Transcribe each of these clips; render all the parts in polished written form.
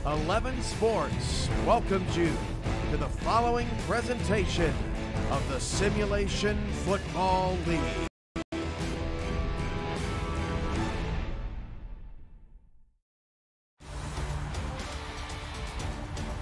11 Sports welcomes you to the following presentation of the Simulation Football League.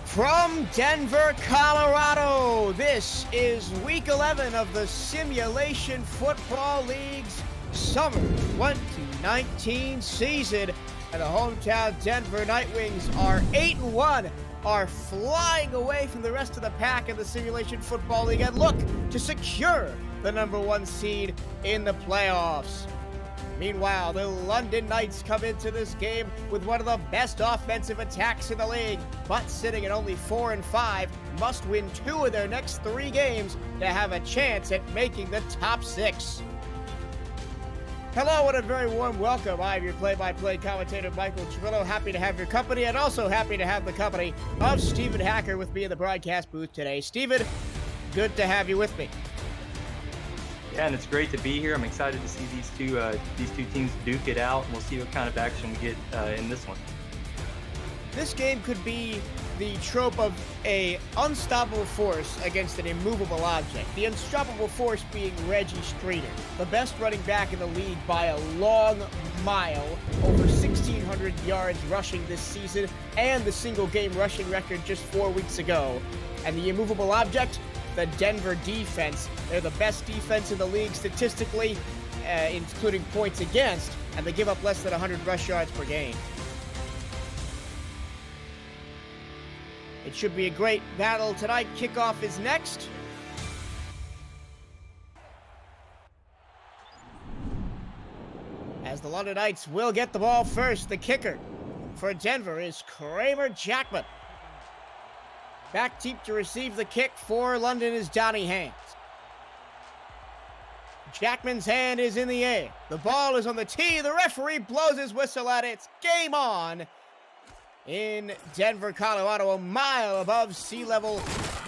From Denver, Colorado, this is Week 11 of the Simulation Football League's Summer 2019 season. And the hometown Denver Nightwings are 8-1, are flying away from the rest of the pack in the Simulation Football League and look to secure the #1 seed in the playoffs. Meanwhile, the London Knights come into this game with one of the best offensive attacks in the league, but sitting at only 4-5, must win 2 of their next 3 games to have a chance at making the top 6. Hello and a very warm welcome. I'm your play-by-play commentator, Michael Trillo. Happy to have your company, and also happy to have the company of Stephen Hacker with me in the broadcast booth today. Stephen, good to have you with me. Yeah, and it's great to be here. I'm excited to see these two teams duke it out, and we'll see what kind of action we get in this one. This game could be the trope of an unstoppable force against an immovable object. The unstoppable force being Reggie Streeter, the best running back in the league by a long mile, over 1,600 yards rushing this season, and the single-game rushing record just 4 weeks ago. And the immovable object, the Denver defense. They're the best defense in the league statistically, including points against, and they give up less than 100 rush yards per game. It should be a great battle tonight. Kickoff is next. As the London Knights will get the ball first, the kicker for Denver is Kramer Jackman. Back deep to receive the kick for London is Donnie Haynes. Jackman's hand is in the air. The ball is on the tee. The referee blows his whistle at it. It's game on in Denver, Colorado, a mile above sea level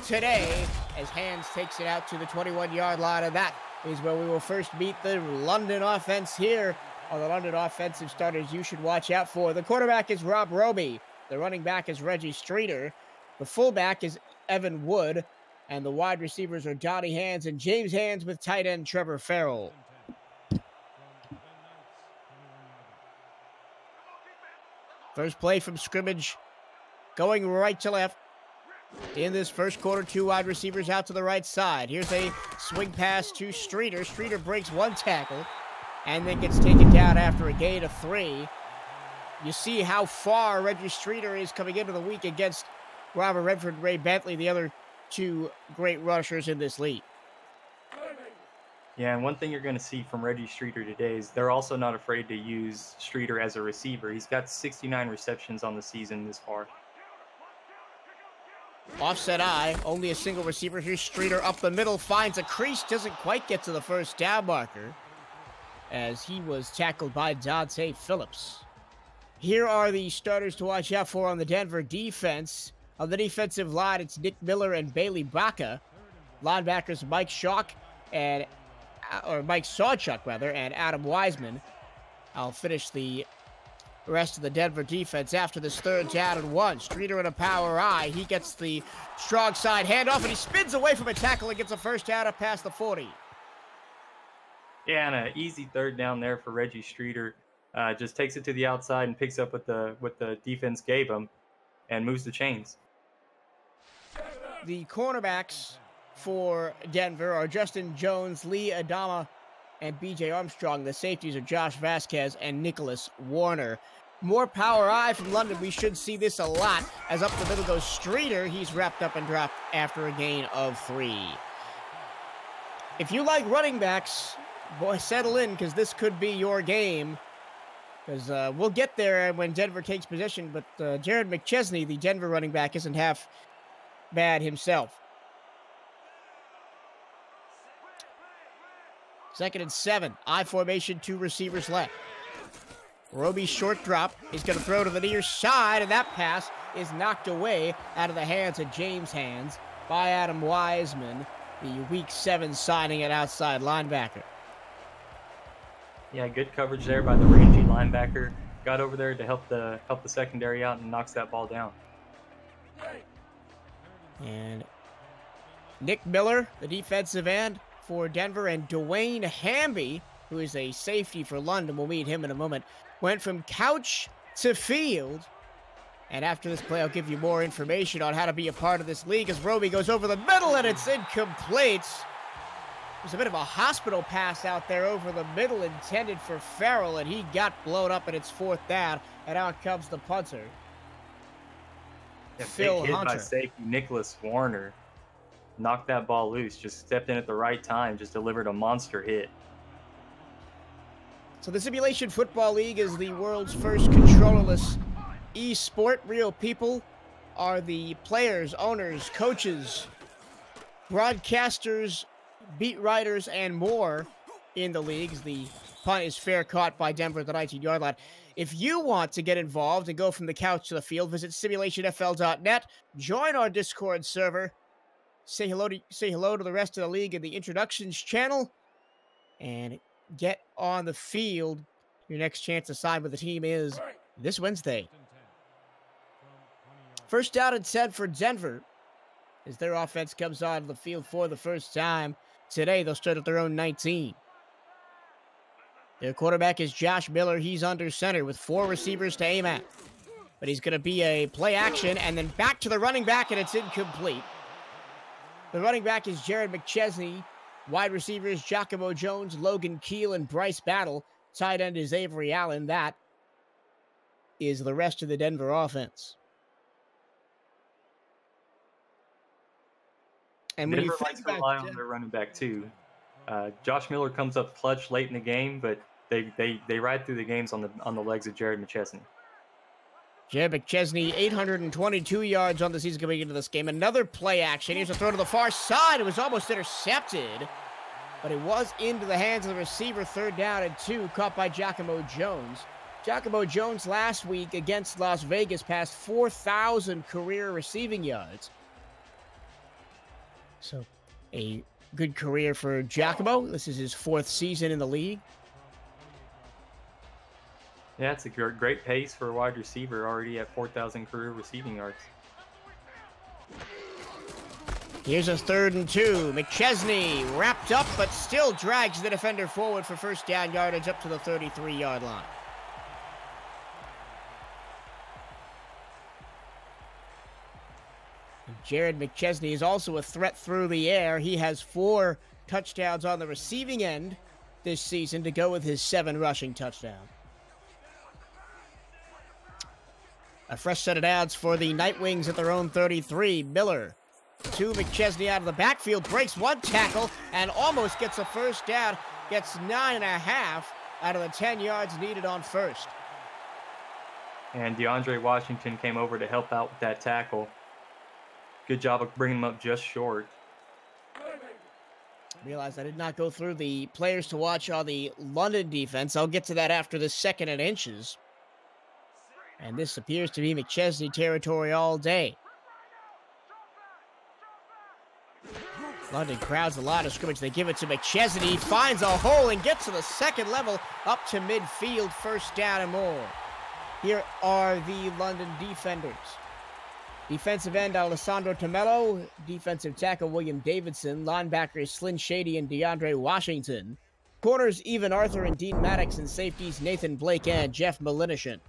today, as Haynes takes it out to the 21-yard line, and that is where we will first meet the London offense here. On the London offensive starters you should watch out for. The quarterback is Rob Roby. The running back is Reggie Streeter. The fullback is Evan Wood, and the wide receivers are Donnie Haynes and James Haynes with tight end Trevor Farrell. First play from scrimmage, going right to left. In this first quarter, 2 wide receivers out to the right side. Here's a swing pass to Streeter. Streeter breaks 1 tackle and then gets taken down after a gain of 3. You see how far Reggie Streeter is coming into the week against Robert Redford, Ray Bentley, the other 2 great rushers in this league. Yeah, and one thing you're going to see from Reggie Streeter today is they're also not afraid to use Streeter as a receiver. He's got 69 receptions on the season this far. Offset eye, only a single receiver. Here's Streeter up the middle, finds a crease, doesn't quite get to the first down marker, as he was tackled by Dante Phillips. Here are the starters to watch out for on the Denver defense. On the defensive line, it's Nick Miller and Bailey Baca. Linebackers Mike Sawchuk, and Adam Wiseman. I'll finish the rest of the Denver defense after this 3rd down and 1. Streeter in a power eye. He gets the strong side handoff, and he spins away from a tackle and gets a first down up past the 40. Yeah, and an easy 3rd down there for Reggie Streeter. Just takes it to the outside and picks up what the defense gave him and moves the chains. The cornerbacks for Denver are Justin Jones, Lee Adama, and B.J. Armstrong. The safeties are Josh Vasquez and Nicholas Warner. More power eye from London. We should see this a lot, as up the middle goes Streeter. He's wrapped up and dropped after a gain of 3. If you like running backs, boy, settle in, because this could be your game. Because we'll get there when Denver takes possession, but Jared McChesney, the Denver running back, isn't half bad himself. 2nd and 7. I formation, 2 receivers left. Roby's short drop. He's going to throw to the near side, and that pass is knocked away out of the hands of James Haynes by Adam Wiseman, the Week 7 signing at outside linebacker. Yeah, good coverage there by the rangy linebacker. got over there to help the secondary out and knocks that ball down. And Nick Miller, the defensive end for Denver, and Dwayne Hamby, who is a safety for London, we'll meet him in a moment, went from couch to field. And after this play, I'll give you more information on how to be a part of this league as Roby goes over the middle and it's incomplete. There's a bit of a hospital pass out there over the middle intended for Farrell, and he got blown up, and it's 4th down, and out comes the punter. Yeah, Phil big hit Hunter. by safety Nicholas Warner. Knocked that ball loose, just stepped in at the right time, just delivered a monster hit. So the Simulation Football League is the world's first controllerless e-sport. Real people are the players, owners, coaches, broadcasters, beat writers, and more in the leagues. The punt is fair, caught by Denver at the 19-yard line. If you want to get involved and go from the couch to the field, visit simulationfl.net, join our Discord server, say hello to the rest of the league in the introductions channel, and get on the field. Your next chance to sign with the team is this Wednesday. First down and 10 for Denver as their offense comes onto the field for the first time today. They'll start at their own 19. Their quarterback is Josh Miller. He's under center with 4 receivers to aim at. But he's going to be a play action and then back to the running back, and it's incomplete. The running back is Jared McChesney. Wide receivers Giacomo Jones, Logan Keel, and Bryce Battle. Tight end is Avery Allen. That is the rest of the Denver offense. And when Denver you think likes to rely on their running back too. Josh Miller comes up clutch late in the game, but they ride through the games on the legs of Jared McChesney. Jared McChesney, 822 yards on the season coming into this game. Another play action. Here's a throw to the far side. It was almost intercepted, but it was into the hands of the receiver. 3rd down and 2, caught by Giacomo Jones. Giacomo Jones last week against Las Vegas passed 4,000 career receiving yards. So a good career for Giacomo. This is his 4th season in the league. Yeah, it's a great pace for a wide receiver, already at 4,000 career receiving yards. Here's a 3rd and 2. McChesney wrapped up, but still drags the defender forward for first down yardage up to the 33-yard line. Jared McChesney is also a threat through the air. He has 4 touchdowns on the receiving end this season to go with his 7 rushing touchdowns. A fresh set of downs for the Nightwings at their own 33. Miller to McChesney out of the backfield, breaks 1 tackle, and almost gets a first down. Gets 9.5 out of the 10 yards needed on first. And DeAndre Washington came over to help out with that tackle. Good job of bringing him up just short. Realize I did not go through the players to watch on the London defense. I'll get to that after the 2nd and inches. And this appears to be McChesney territory all day. London crowds a line of scrimmage. They give it to McChesney. Finds a hole and gets to the 2nd level up to midfield. First down and more. Here are the London defenders. Defensive end Alessandro Tomello. Defensive tackle William Davidson. Linebackers Slyn Shady and DeAndre Washington. Corners Evan Arthur and Dean Maddox. And safeties Nathan Blake and Jeff Malinishin.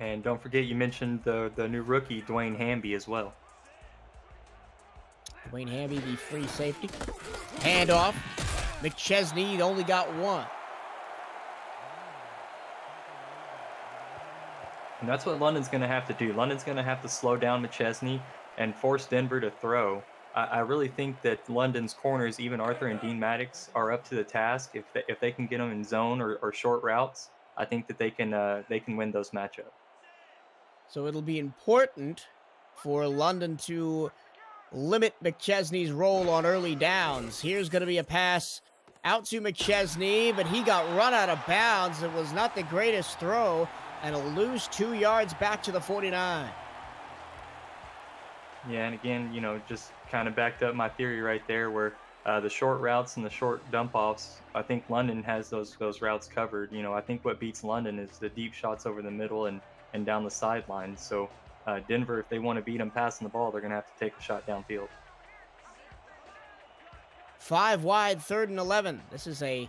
And don't forget, you mentioned the new rookie, Dwayne Hamby, as well. Dwayne Hamby, the free safety. Handoff. McChesney only got 1. And that's what London's going to have to do. London's going to have to slow down McChesney and force Denver to throw. I really think that London's corners, even Arthur and Dean Maddox, are up to the task. If they can get them in zone or short routes, I think that they can win those matchups. So it'll be important for London to limit McChesney's role on early downs. Here's going to be a pass out to McChesney, but he got run out of bounds. It was not the greatest throw, and a lose 2 yards back to the 49. Yeah, and again, just kind of backed up my theory right there where The short routes and the short dump offs, I think London has those routes covered. I think what beats London is the deep shots over the middle and down the sideline. So Denver, if they want to beat them passing the ball, they're going to have to take a shot downfield. 5 wide, 3rd and 11. This is the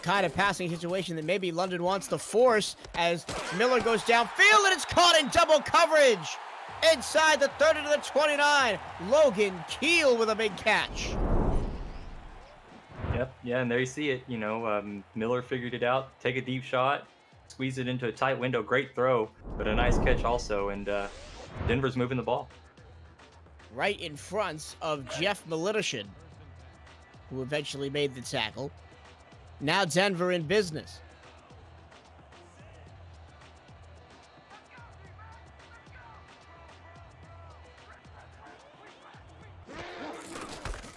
kind of passing situation that maybe London wants to force as Miller goes downfield, and it's caught in double coverage. Inside the 30 to the 29, Logan Keel with a big catch. Yep, yeah, and there you see it. Miller figured it out. Take a deep shot, squeeze it into a tight window. Great throw, but a nice catch also. And Denver's moving the ball right in front of Jeff Militishin, who eventually made the tackle. Now Denver in business.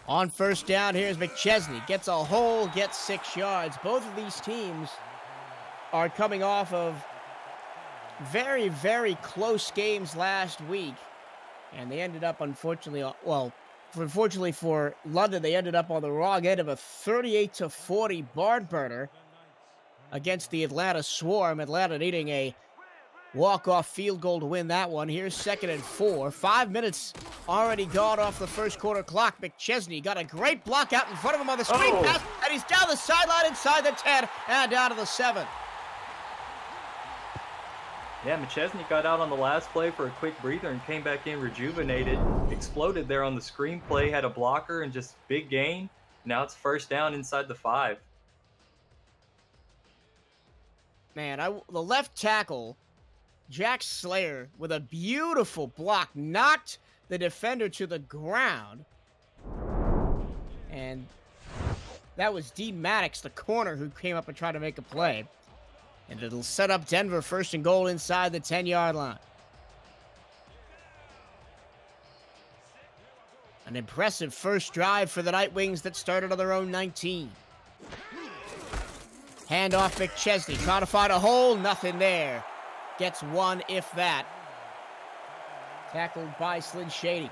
On first down, here's McChesney. Gets a hole, gets 6 yards. Both of these teams are coming off of very, very close games last week. And they ended up, unfortunately for London, they ended up on the wrong end of a 38-40 barn burner against the Atlanta Swarm. Atlanta needing a walk-off field goal to win that one. Here's 2nd and 4. 5 minutes already gone off the first quarter clock. McChesney got a great block out in front of him on the screen pass, and he's down the sideline inside the 10 and down to the 7. Yeah, McChesney got out on the last play for a quick breather and came back in rejuvenated. Exploded there on the screen play, had a blocker and just big gain. Now it's first down inside the 5. Man, the left tackle, Jack Slayer, with a beautiful block, knocked the defender to the ground. And that was Dean Maddox, the corner, who came up and tried to make a play. And it'll set up Denver 1st and goal inside the 10-yard line. An impressive first drive for the Nightwings that started on their own 19. Handoff McChesney, trying to find a hole, nothing there. Gets 1, if that. Tackled by Slyn Shady.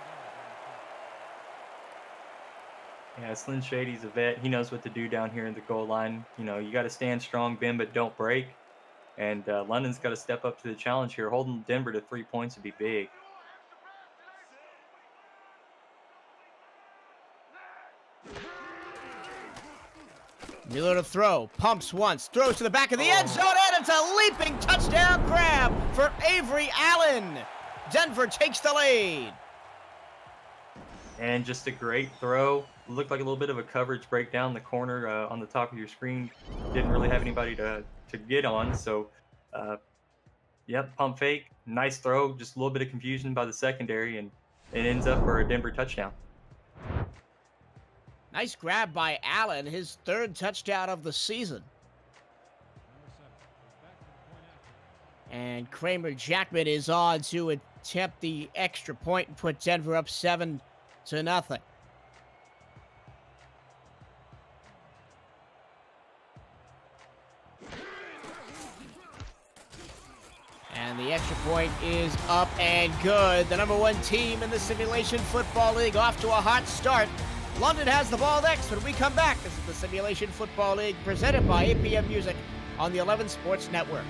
Yeah, Slyn Shady's a vet. He knows what to do down here in the goal line. You got to stand strong, bend, but don't break. And London's got to step up to the challenge here. Holding Denver to 3 points would be big. Miller to throw, pumps once, throws to the back of the end zone, and it's a leaping touchdown grab for Avery Allen. Denver takes the lead. And just a great throw. Looked like a little bit of a coverage breakdown. The corner on the top of your screen didn't really have anybody to get on. So, yep, pump fake. Nice throw. Just a little bit of confusion by the secondary, and it ends up for a Denver touchdown. Nice grab by Allen, his 3rd touchdown of the season. And Kramer Jackman is on to attempt the extra point and put Denver up 7-0. And the extra point is up and good. The #1 team in the Simulation Football League off to a hot start. London has the ball next when we come back. This is the Simulation Football League presented by APM Music on the 11 Sports Network.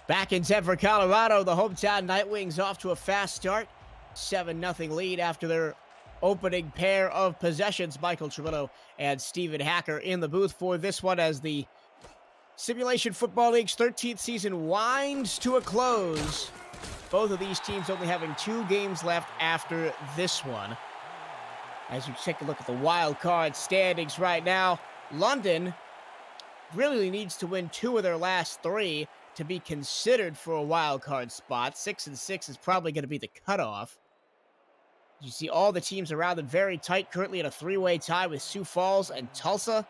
Back in Denver, Colorado, the hometown Nightwings off to a fast start. 7-0 lead after their opening pair of possessions. Michael Trimillo and Stephen Hacker in the booth for this one as the Simulation Football League's 13th season winds to a close. Both of these teams only having 2 games left after this one. As you take a look at the wild card standings right now, London really needs to win 2 of their last 3 to be considered for a wild card spot. 6-6 is probably going to be the cutoff. You see all the teams around them very tight, currently in a three-way tie with Sioux Falls and Tulsa.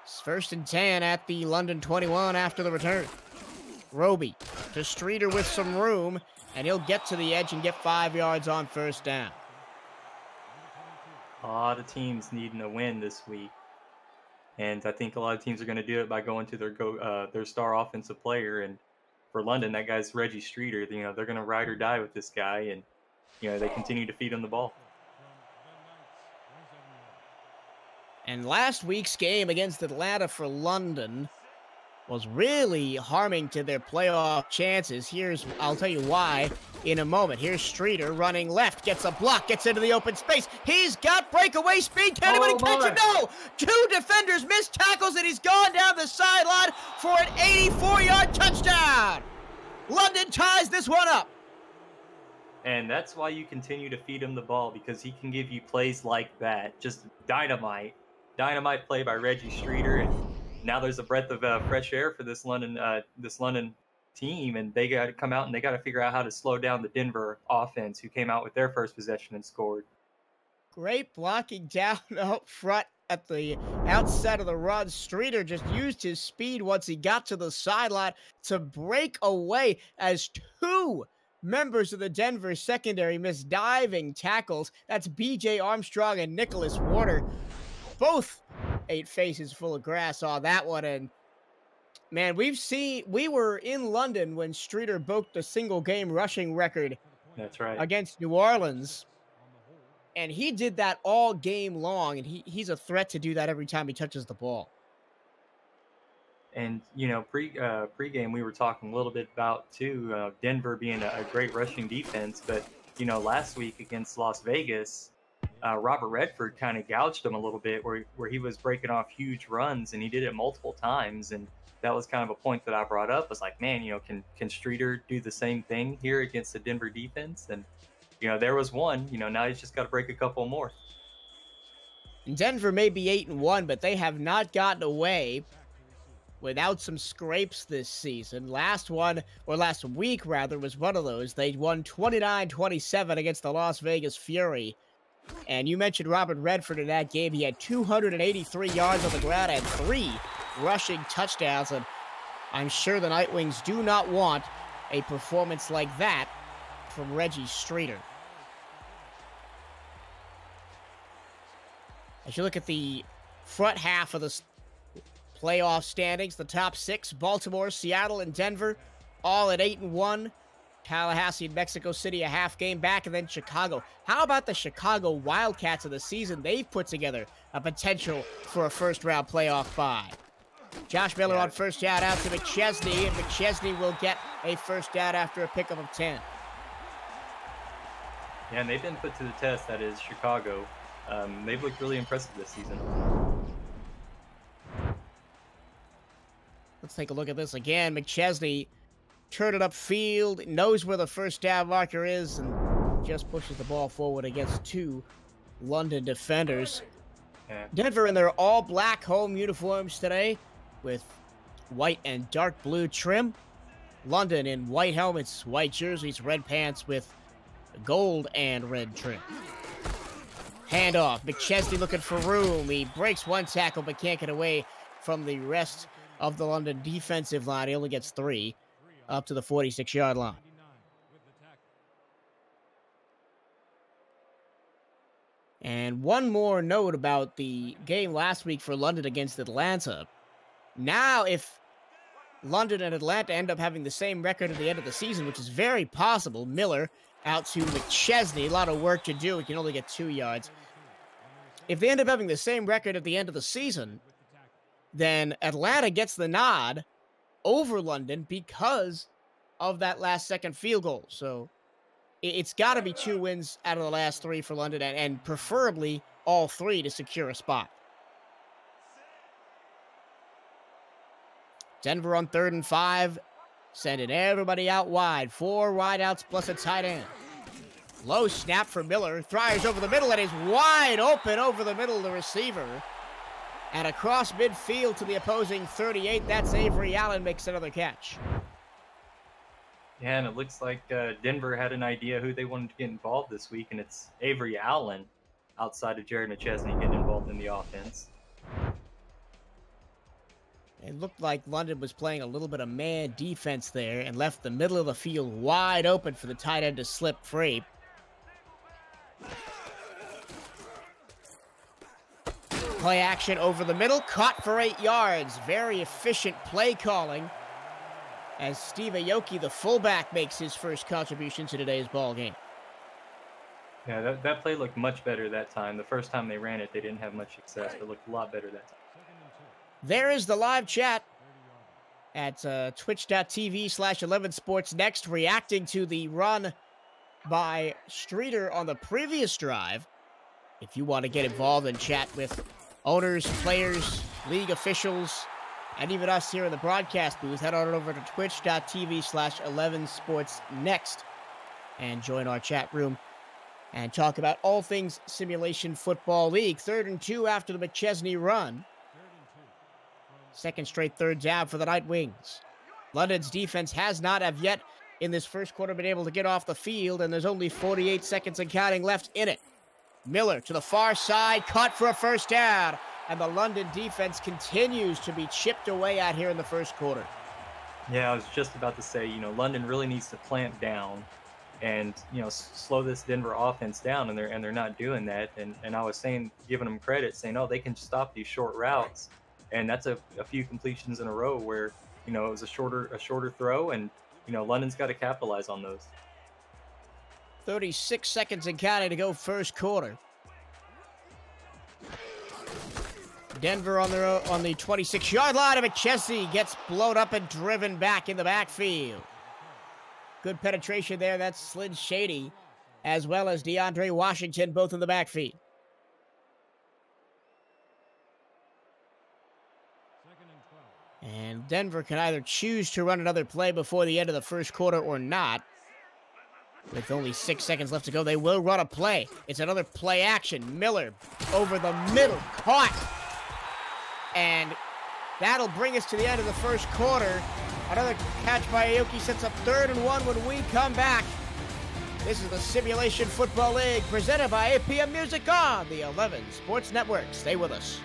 It's 1st and 10 at the London 21 after the return. Roby to Streeter with some room, and he'll get to the edge and get 5 yards on 1st down. A lot of teams needing a win this week. And I think a lot of teams are going to do it by going to their star offensive player. And for London, that guy's Reggie Streeter. You know, they're going to ride or die with this guy, and you know they continue to feed him the ball. And last week's game against Atlanta for London was really harming to their playoff chances. I'll tell you why in a moment. Here's Streeter running left, gets a block, gets into the open space. He's got breakaway speed. Can anybody catch him? No! 2 defenders missed tackles, and he's gone down the sideline for an 84-yard touchdown. London ties this one up. And that's why you continue to feed him the ball, because he can give you plays like that. Just dynamite play by Reggie Streeter, and now there's a breath of fresh air for this London team, and they got to come out and they got to figure out how to slow down the Denver offense, who came out with their first possession and scored. Great blocking down up front at the outside of the run. Streeter just used his speed once he got to the sideline to break away as 2 members of the Denver secondary missed diving tackles. That's B.J. Armstrong and Nicholas Warner. Both 8 faces full of grass on that one. And man, we were in London when Streeter broke the single game rushing record. That's right. Against New Orleans. And he did that all game long, and he's a threat to do that every time he touches the ball. And, you know, pregame we were talking a little bit about, too, Denver being a great rushing defense. But, you know, last week against Las Vegas, Robert Redford kind of gouged him a little bit where he was breaking off huge runs, and he did it multiple times. And that was kind of a point that I brought up. I was like, man, you know, can Streeter do the same thing here against the Denver defense? And, you know, there was one. You know, now he's just got to break a couple more. Denver may be 8-1, but they have not gotten away without some scrapes this season. Last week, was one of those. They won 29-27 against the Las Vegas Fury. And you mentioned Robert Redford in that game. He had 283 yards on the ground and 3 rushing touchdowns. And I'm sure the Nightwings do not want a performance like that from Reggie Streeter. As you look at the front half of the playoff standings, the top 6, Baltimore, Seattle, and Denver, all at 8-1. Tallahassee and Mexico City a half game back, and then Chicago. How about the Chicago Wildcats of the season? They've put together a potential for a first-round playoff bye. Josh Miller on first down out to McChesney, and McChesney will get a first down after a pickup of 10. Yeah, and they've been put to the test, that is Chicago. They've looked really impressive this season. Let's take a look at this again. McChesney turned it upfield, knows where the first down marker is, and just pushes the ball forward against 2 London defenders. Yeah. Denver in their all-black home uniforms today with white and dark blue trim. London in white helmets, white jerseys, red pants with gold and red trim. Handoff. McChesney looking for room. He breaks one tackle but can't get away from the rest of the London defensive line. He only gets 3 up to the 46-yard line. And one more note about the game last week for London against Atlanta. Now, if London and Atlanta end up having the same record at the end of the season, which is very possible, Miller out to McChesney, a lot of work to do. He can only get 2 yards. If they end up having the same record at the end of the season, then Atlanta gets the nod over London because of that last-second field goal. So it's got to be 2 wins out of the last 3 for London, and preferably all 3 to secure a spot. Denver on 3rd and 5, sending everybody out wide. 4 wideouts plus a tight end. Low snap for Miller. Fires over the middle and is wide open over the middle of the receiver. And across midfield to the opposing 38, that's Avery Allen makes another catch. Yeah, and it looks like Denver had an idea who they wanted to get involved this week, and it's Avery Allen outside of Jared McChesney getting involved in the offense. It looked like London was playing a little bit of man defense there and left the middle of the field wide open for the tight end to slip free. Play action over the middle, caught for 8 yards. Very efficient play calling as Steve Aoki, the fullback, makes his first contribution to today's ball game. Yeah, that play looked much better that time. The first time they ran it, they didn't have much success, but it looked a lot better that time. There is the live chat at twitch.tv/11sportsnext, reacting to the run by Streeter on the previous drive. If you want to get involved and chat with owners, players, league officials, and even us here in the broadcast booth, head on over to twitch.tv/11sportsnext and join our chat room and talk about all things Simulation Football League. 3rd and 2 after the McChesney run. Second straight third down for the Night Wings. London's defense has not have yet in this first quarter been able to get off the field, and there's only 48 seconds and counting left in it. Miller to the far side, caught for a first down, and the London defense continues to be chipped away at here in the first quarter. Yeah, I was just about to say, London really needs to clamp down and, slow this Denver offense down, and they're not doing that. And I was saying, giving them credit, saying, oh, they can stop these short routes. And that's a few completions in a row where, it was a shorter throw, and, London's got to capitalize on those. 36 seconds and counting to go first quarter. Denver on the 26-yard line, and McChesney gets blown up and driven back in the backfield. Good penetration there. That's Slid Shady, as well as DeAndre Washington, both in the backfield. And Denver can either choose to run another play before the end of the first quarter or not. With only 6 seconds left to go, they will run a play. It's another play action. Miller over the middle, caught. And that'll bring us to the end of the first quarter. Another catch by Aoki sets up 3rd and 1 when we come back. This is the Simulation Football League presented by APM Music on the 11 Sports Network. Stay with us.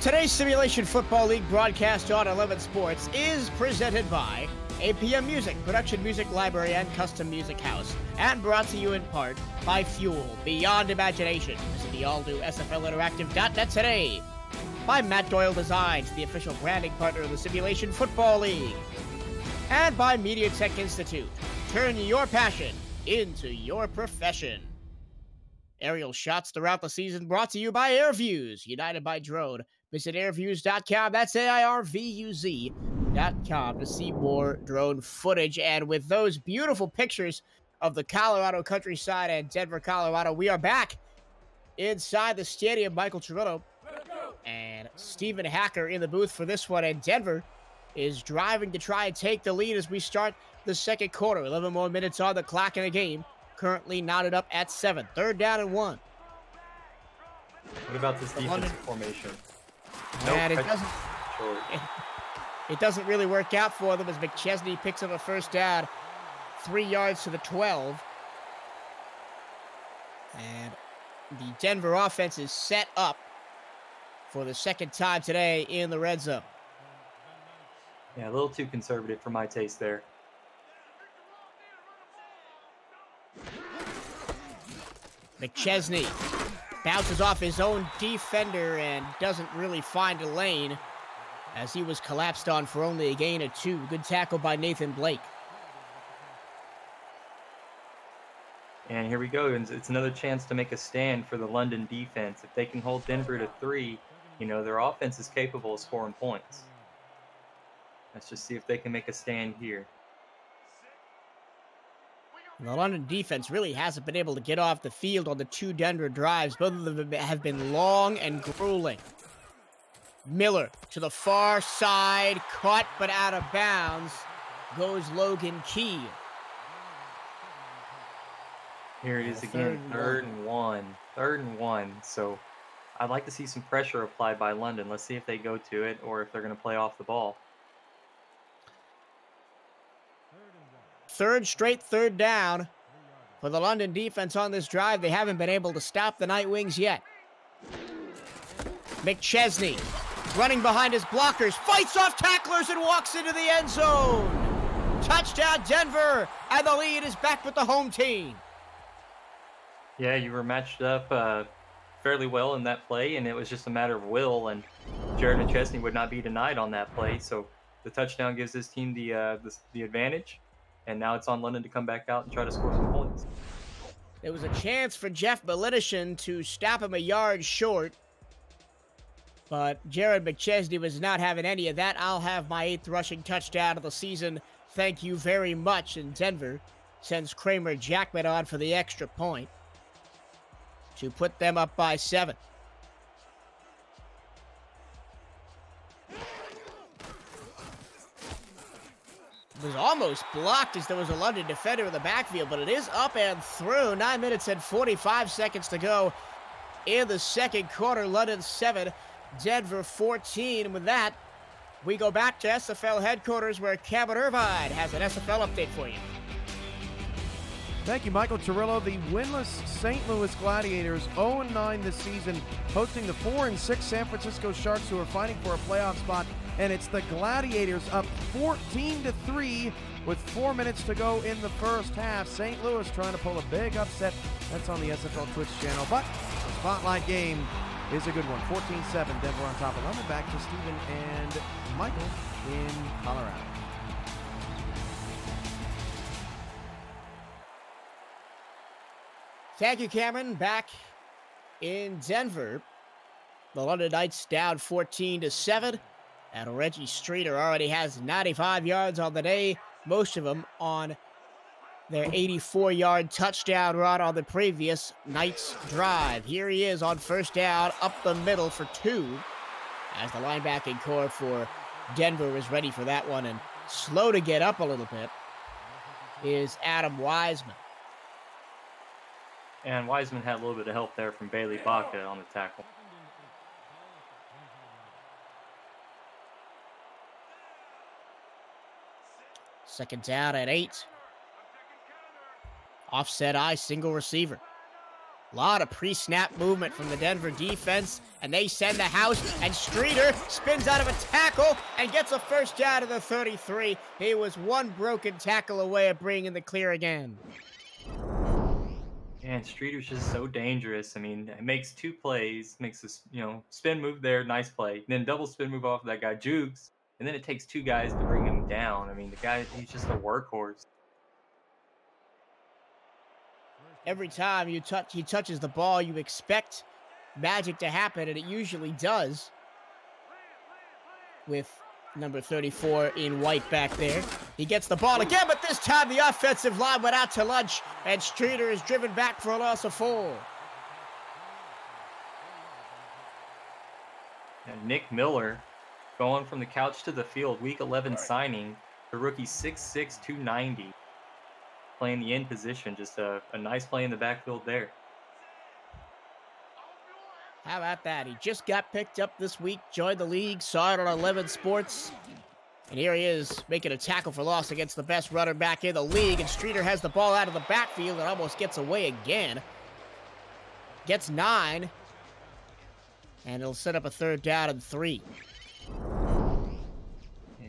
Today's Simulation Football League broadcast on 11 Sports is presented by APM Music, Production Music Library and Custom Music House, and brought to you in part by Fuel Beyond Imagination. Visit the all-new SFLinteractive.net today. By Matt Doyle Designs, the official branding partner of the Simulation Football League. And by Media Tech Institute. Turn your passion into your profession. Aerial shots throughout the season brought to you by AirViews, united by drone. Visit airviews.com, that's AIRVUZ.com to see more drone footage. And with those beautiful pictures of the Colorado countryside and Denver, Colorado, we are back inside the stadium. Michael Cirillo and Stephen Hacker in the booth for this one. And Denver is driving to try and take the lead as we start the second quarter. 11 more minutes on the clock in the game. Currently knotted up at 7. 3rd down and 1. What about this defensive formation? And it doesn't really work out for them as McChesney picks up a first down, 3 yards to the 12. And the Denver offense is set up for the second time today in the red zone. Yeah, a little too conservative for my taste there. McChesney bounces off his own defender and doesn't really find a lane as he was collapsed on for only a gain of 2. Good tackle by Nathan Blake. And here we go. It's another chance to make a stand for the London defense. If they can hold Denver to 3, you know, their offense is capable of scoring points. Let's just see if they can make a stand here. The London defense really hasn't been able to get off the field on the 2 Denver drives. Both of them have been long and grueling. Miller to the far side, caught but out of bounds, goes Logan Key. Here it is again, third and one. 3rd and 1. So I'd like to see some pressure applied by London. Let's see if they go to it or if they're going to play off the ball. 3rd straight 3rd down for the London defense on this drive. They haven't been able to stop the Night Wings yet. McChesney running behind his blockers, fights off tacklers and walks into the end zone. Touchdown Denver, and the lead is back with the home team. Yeah, you were matched up fairly well in that play, and it was just a matter of will, and Jared McChesney would not be denied on that play, so the touchdown gives his team the advantage. And now it's on London to come back out and try to score some points. There was a chance for Jeff Militishin to stop him a yard short, but Jared McChesney was not having any of that. I'll have my 8th rushing touchdown of the season. Thank you very much. And Denver sends Kramer Jackman on for the extra point to put them up by 7. Was almost blocked as there was a London defender in the backfield, but it is up and through. 9 minutes and 45 seconds to go in the second quarter. London 7, Denver 14. And with that, we go back to SFL headquarters where Kevin Irvine has an SFL update for you. Thank you, Michael Cirillo. The winless St. Louis Gladiators, 0-9 this season, hosting the 4-6 San Francisco Sharks, who are fighting for a playoff spot. And it's the Gladiators up 14-3 with 4 minutes to go in the first half. St. Louis trying to pull a big upset. That's on the SFL Twitch channel. But the spotlight game is a good one. 14-7, Denver on top of London. Back to Stephen and Michael in Colorado. Thank you, Cameron. Back in Denver, the London Knights down 14-7. And Reggie Streeter already has 95 yards on the day, most of them on their 84-yard touchdown run on the previous Knights drive. Here he is on first down, up the middle for 2, as the linebacking core for Denver is ready for that one, and slow to get up a little bit is Adam Wiseman. And Wiseman had a little bit of help there from Bailey Baca on the tackle. Second down at 8. Offset I, single receiver. A lot of pre-snap movement from the Denver defense, and they send the house, and Streeter spins out of a tackle and gets a first down to the 33. He was one broken tackle away of bringing the clear again. And Streeter's just so dangerous. I mean, it makes 2 plays, makes this, spin move there, nice play. Then double spin move off of that guy, jukes, and then it takes 2 guys to bring him down. I mean, the guy, he's just a workhorse. Every time he touches the ball, you expect magic to happen, and it usually does. With number 34 in white back there. He gets the ball again, but this time the offensive line went out to lunch, and Streeter is driven back for a loss of 4. And Nick Miller going from the couch to the field, week 11 signing, the rookie 6'6", 290. Playing the end position, just a nice play in the backfield there. How about that? He just got picked up this week, joined the league, saw it on 11 Sports. And here he is, making a tackle for loss against the best runner back in the league. And Streeter has the ball out of the backfield and almost gets away again. Gets 9. And it'll set up a 3rd down and 3.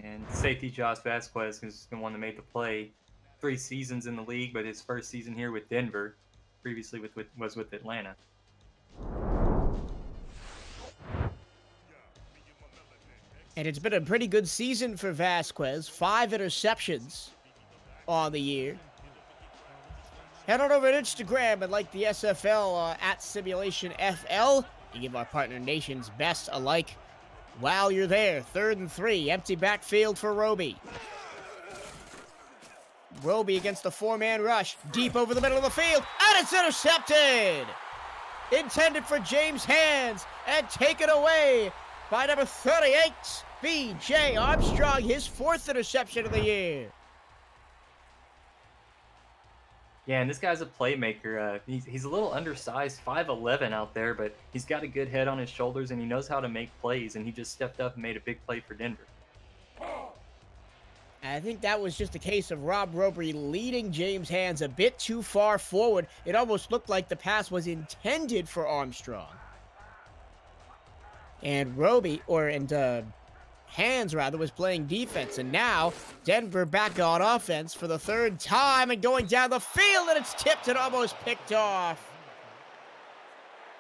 And safety Josh Vasquez is the one that made the play. 3 seasons in the league, but his first season here with Denver. Previously was with Atlanta. And it's been a pretty good season for Vasquez. 5 interceptions on the year. Head on over to Instagram and like the SFL at Simulation FL. You give our partner nations best a like while you're there. 3rd and 3. Empty backfield for Roby. Roby against the 4-man rush. Deep over the middle of the field. And it's intercepted! Intended for James Hands. And taken away by number 38, B.J. Armstrong, his 4th interception of the year. Yeah, and this guy's a playmaker. He's a little undersized, 5'11" out there, but he's got a good head on his shoulders, and he knows how to make plays, and he just stepped up and made a big play for Denver. I think that was just a case of Rob Roby leading James Hands a bit too far forward. It almost looked like the pass was intended for Armstrong. And Hands was playing defense. And now, Denver back on offense for the 3rd time and going down the field, and it's tipped and almost picked off.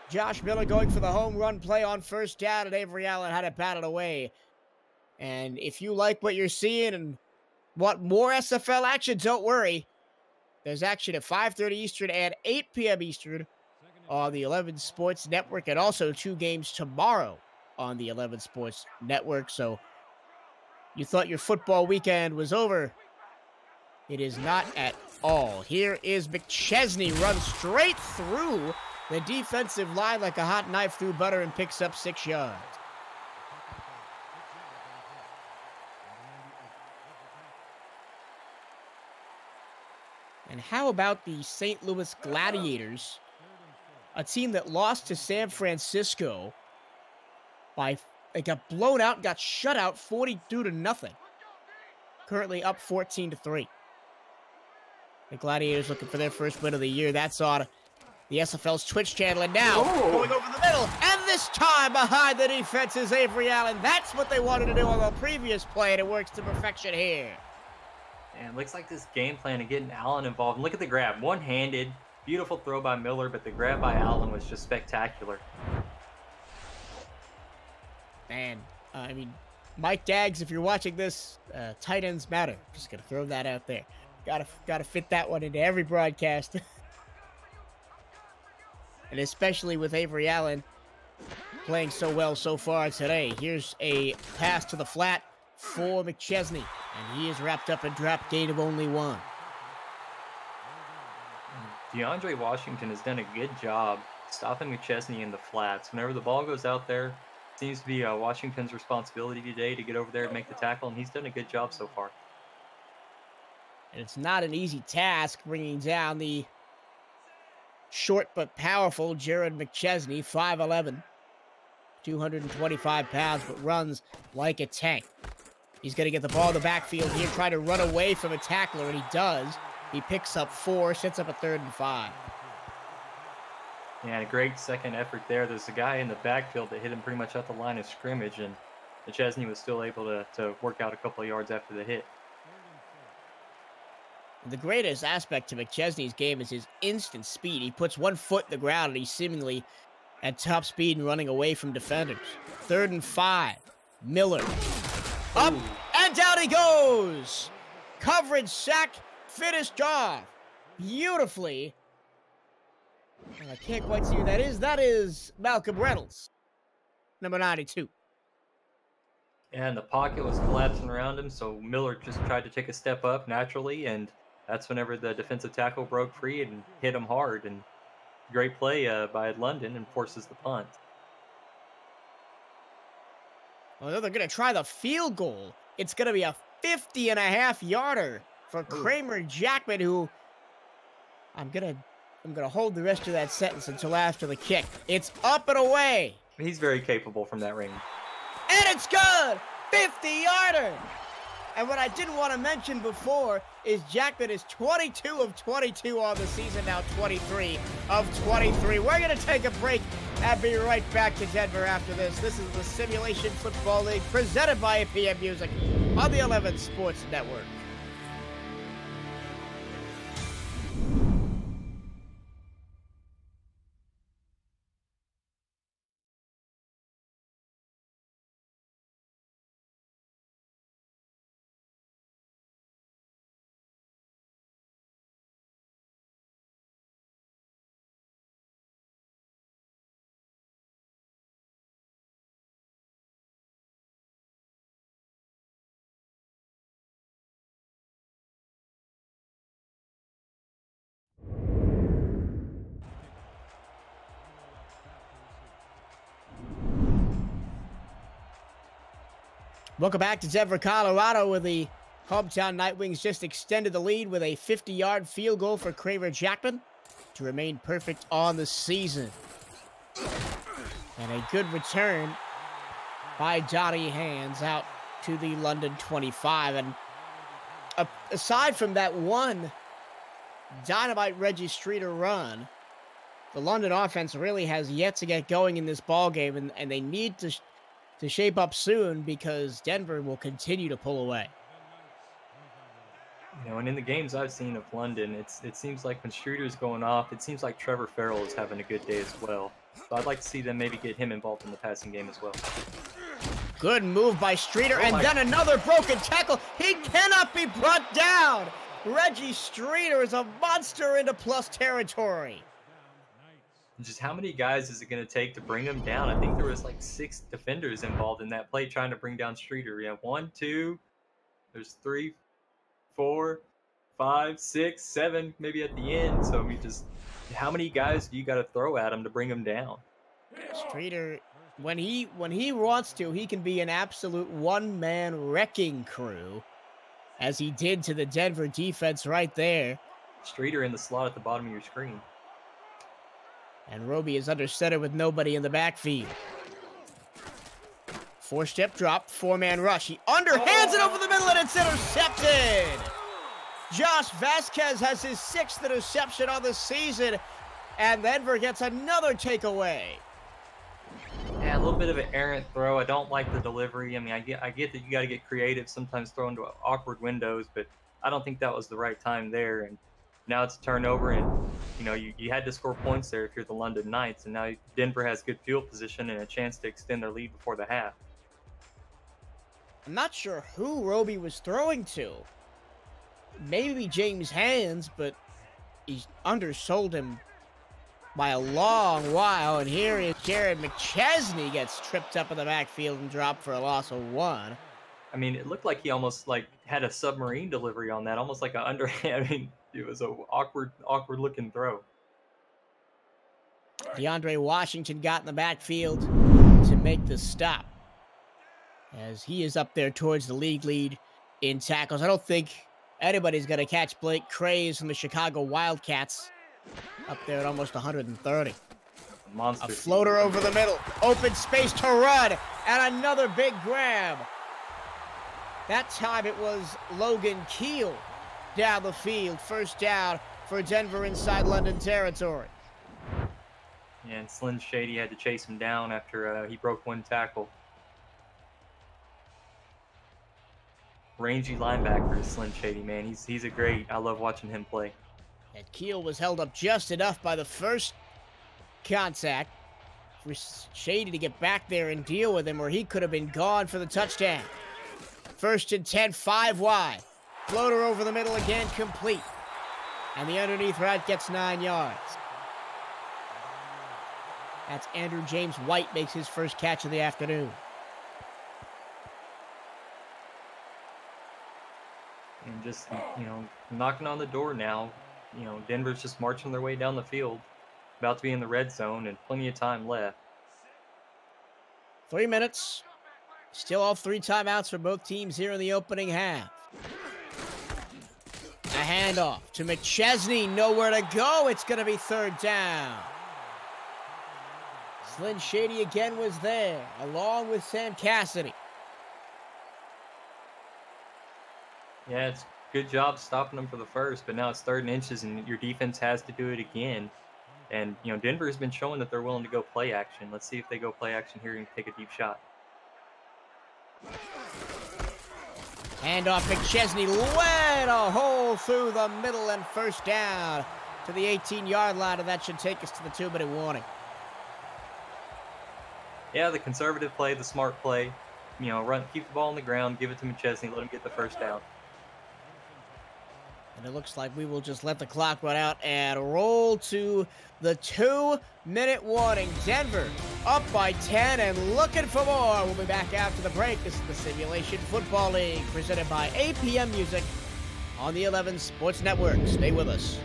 Josh Miller going for the home run play on 1st down, and Avery Allen had it batted away. And if you like what you're seeing and want more SFL action, don't worry. There's action at 5:30 Eastern and 8 p.m. Eastern on the 11 Sports Network, and also 2 games tomorrow on the 11 Sports Network. So you thought your football weekend was over. It is not at all. Here is McChesney, runs straight through the defensive line like a hot knife through butter and picks up 6 yards. And how about the St. Louis Gladiators, a team that lost to San Francisco they got blown out, got shut out 42-0. Currently up 14-3. The Gladiators looking for their first win of the year. That's on the SFL's Twitch channel. And now, going over the middle, and this time behind the defense is Avery Allen. That's what they wanted to do on the previous play, and it works to perfection here. And looks like this game plan of getting Allen involved. And look at the grab, one-handed, beautiful throw by Miller, but the grab by Allen was just spectacular. Man, I mean, Mike Daggs, if you're watching this, tight ends matter. Just gonna throw that out there. Gotta fit that one into every broadcast. And especially with Avery Allen playing so well so far today. Here's a pass to the flat for McChesney, and he is wrapped up in drop gain of only 1. DeAndre Washington has done a good job stopping McChesney in the flats. Whenever the ball goes out there, it seems to be Washington's responsibility today to get over there and make the tackle, and he's done a good job so far. And it's not an easy task bringing down the short but powerful Jared McChesney, 5'11", 225 pounds, but runs like a tank. He's going to get the ball in the backfield here, try to run away from a tackler, and he does. He picks up 4, sets up a 3rd and 5. Yeah, a great second effort there. There's a guy in the backfield that hit him pretty much at the line of scrimmage, and McChesney was still able to work out a couple of yards after the hit. The greatest aspect to McChesney's game is his instant speed. He puts 1 foot in the ground, and he's seemingly at top speed and running away from defenders. 3rd and 5. Miller. Up, and down he goes! Coverage, sack, finished off. Beautifully. And I can't quite see who that is. That is Malcolm Reynolds, number 92. And the pocket was collapsing around him, so Miller just tried to take a step up naturally, and that's whenever the defensive tackle broke free and hit him hard. And great play by London and forces the punt. Well, they're going to try the field goal. It's going to be a 50-and-a-half-yarder for Kramer Jackman, who I'm going to hold the rest of that sentence until after the kick. It's up and away. He's very capable from that range. And it's good! 50-yarder! And what I didn't want to mention before is Jackman is 22 of 22 on the season, now 23 of 23. We're going to take a break and be right back to Denver after this. This is the Simulation Football League presented by APM Music on the 11 Sports Network. Welcome back to Denver, Colorado, where the hometown Nightwings just extended the lead with a 50-yard field goal for Kramer Jackman to remain perfect on the season. And a good return by Donnie Hands out to the London 25. And aside from that one dynamite Reggie Streeter run, the London offense really has yet to get going in this ballgame, and they need to shape up soon because Denver will continue to pull away. You know, and in the games I've seen of London, it seems like when Streeter's going off, it seems like Trevor Farrell is having a good day as well. So I'd like to see them maybe get him involved in the passing game as well. Good move by Streeter, and then another broken tackle. He cannot be brought down. Reggie Streeter is a monster into plus territory. Just how many guys is it going to take to bring him down? I think there was like 6 defenders involved in that play trying to bring down Streeter. Yeah, 1, 2, there's 3, 4, 5, 6, 7, maybe at the end. So I mean, just how many guys do you got to throw at him to bring him down? Streeter, when he wants to, he can be an absolute one-man wrecking crew, as he did to the Denver defense right there. Streeter in the slot at the bottom of your screen. And Roby is under center with nobody in the backfield. 4-step drop, 4-man rush. He underhands it over the middle, and it's intercepted. Josh Vasquez has his 6th interception on the season, and Denver gets another takeaway. Yeah, a little bit of an errant throw. I don't like the delivery. I mean, I get that you got to get creative, sometimes throw into awkward windows, but I don't think that was the right time there. And now it's a turnover, and you know you had to score points there if you're the London Knights, and now Denver has good field position and a chance to extend their lead before the half. I'm not sure who Roby was throwing to. Maybe James Hands, but he undersold him by a long while. And here is Jared McChesney gets tripped up in the backfield and dropped for a loss of 1. I mean, it looked like he almost like had a submarine delivery on that, almost like an underhand. I mean, it was a awkward looking throw. DeAndre Washington got in the backfield to make the stop, as he is up there towards the league lead in tackles. I don't think anybody's going to catch Blake Craze from the Chicago Wildcats up there at almost 130. Monster. A floater over the middle, open space to run, and another big grab. That time it was Logan Keel down the field. First down for Denver inside London territory. And Slim Shady had to chase him down after he broke one tackle. Rangy linebacker is Slim Shady, man. He's a great. I love watching him play. And Keel was held up just enough by the first contact for Shady to get back there and deal with him, or he could have been gone for the touchdown. 1st and 10, 5 wide. Floater over the middle again, complete. And the underneath route gets 9 yards. That's Andrew James White makes his first catch of the afternoon. And just, knocking on the door now. Denver's just marching their way down the field. About to be in the red zone and plenty of time left. 3 minutes. Still all 3 timeouts for both teams here in the opening half. A handoff to McChesney. Nowhere to go. It's going to be 3rd down. Slim Shady again was there, along with Sam Cassidy. Yeah, it's good job stopping them for the first, but now it's 3rd and inches, and your defense has to do it again. And, Denver's been showing that they're willing to go play action. Let's see if they go play action here and take a deep shot. Handoff, McChesney led a hole through the middle and 1st down to the 18-yard line, and that should take us to the 2-minute warning. Yeah, the conservative play, the smart play. Run, keep the ball on the ground, give it to McChesney, let him get the 1st down. And it looks like we will just let the clock run out and roll to the 2-minute warning. Denver up by 10 and looking for more. We'll be back after the break. This is the Simulation Football League presented by APM Music on the 11 Sports Network. Stay with us.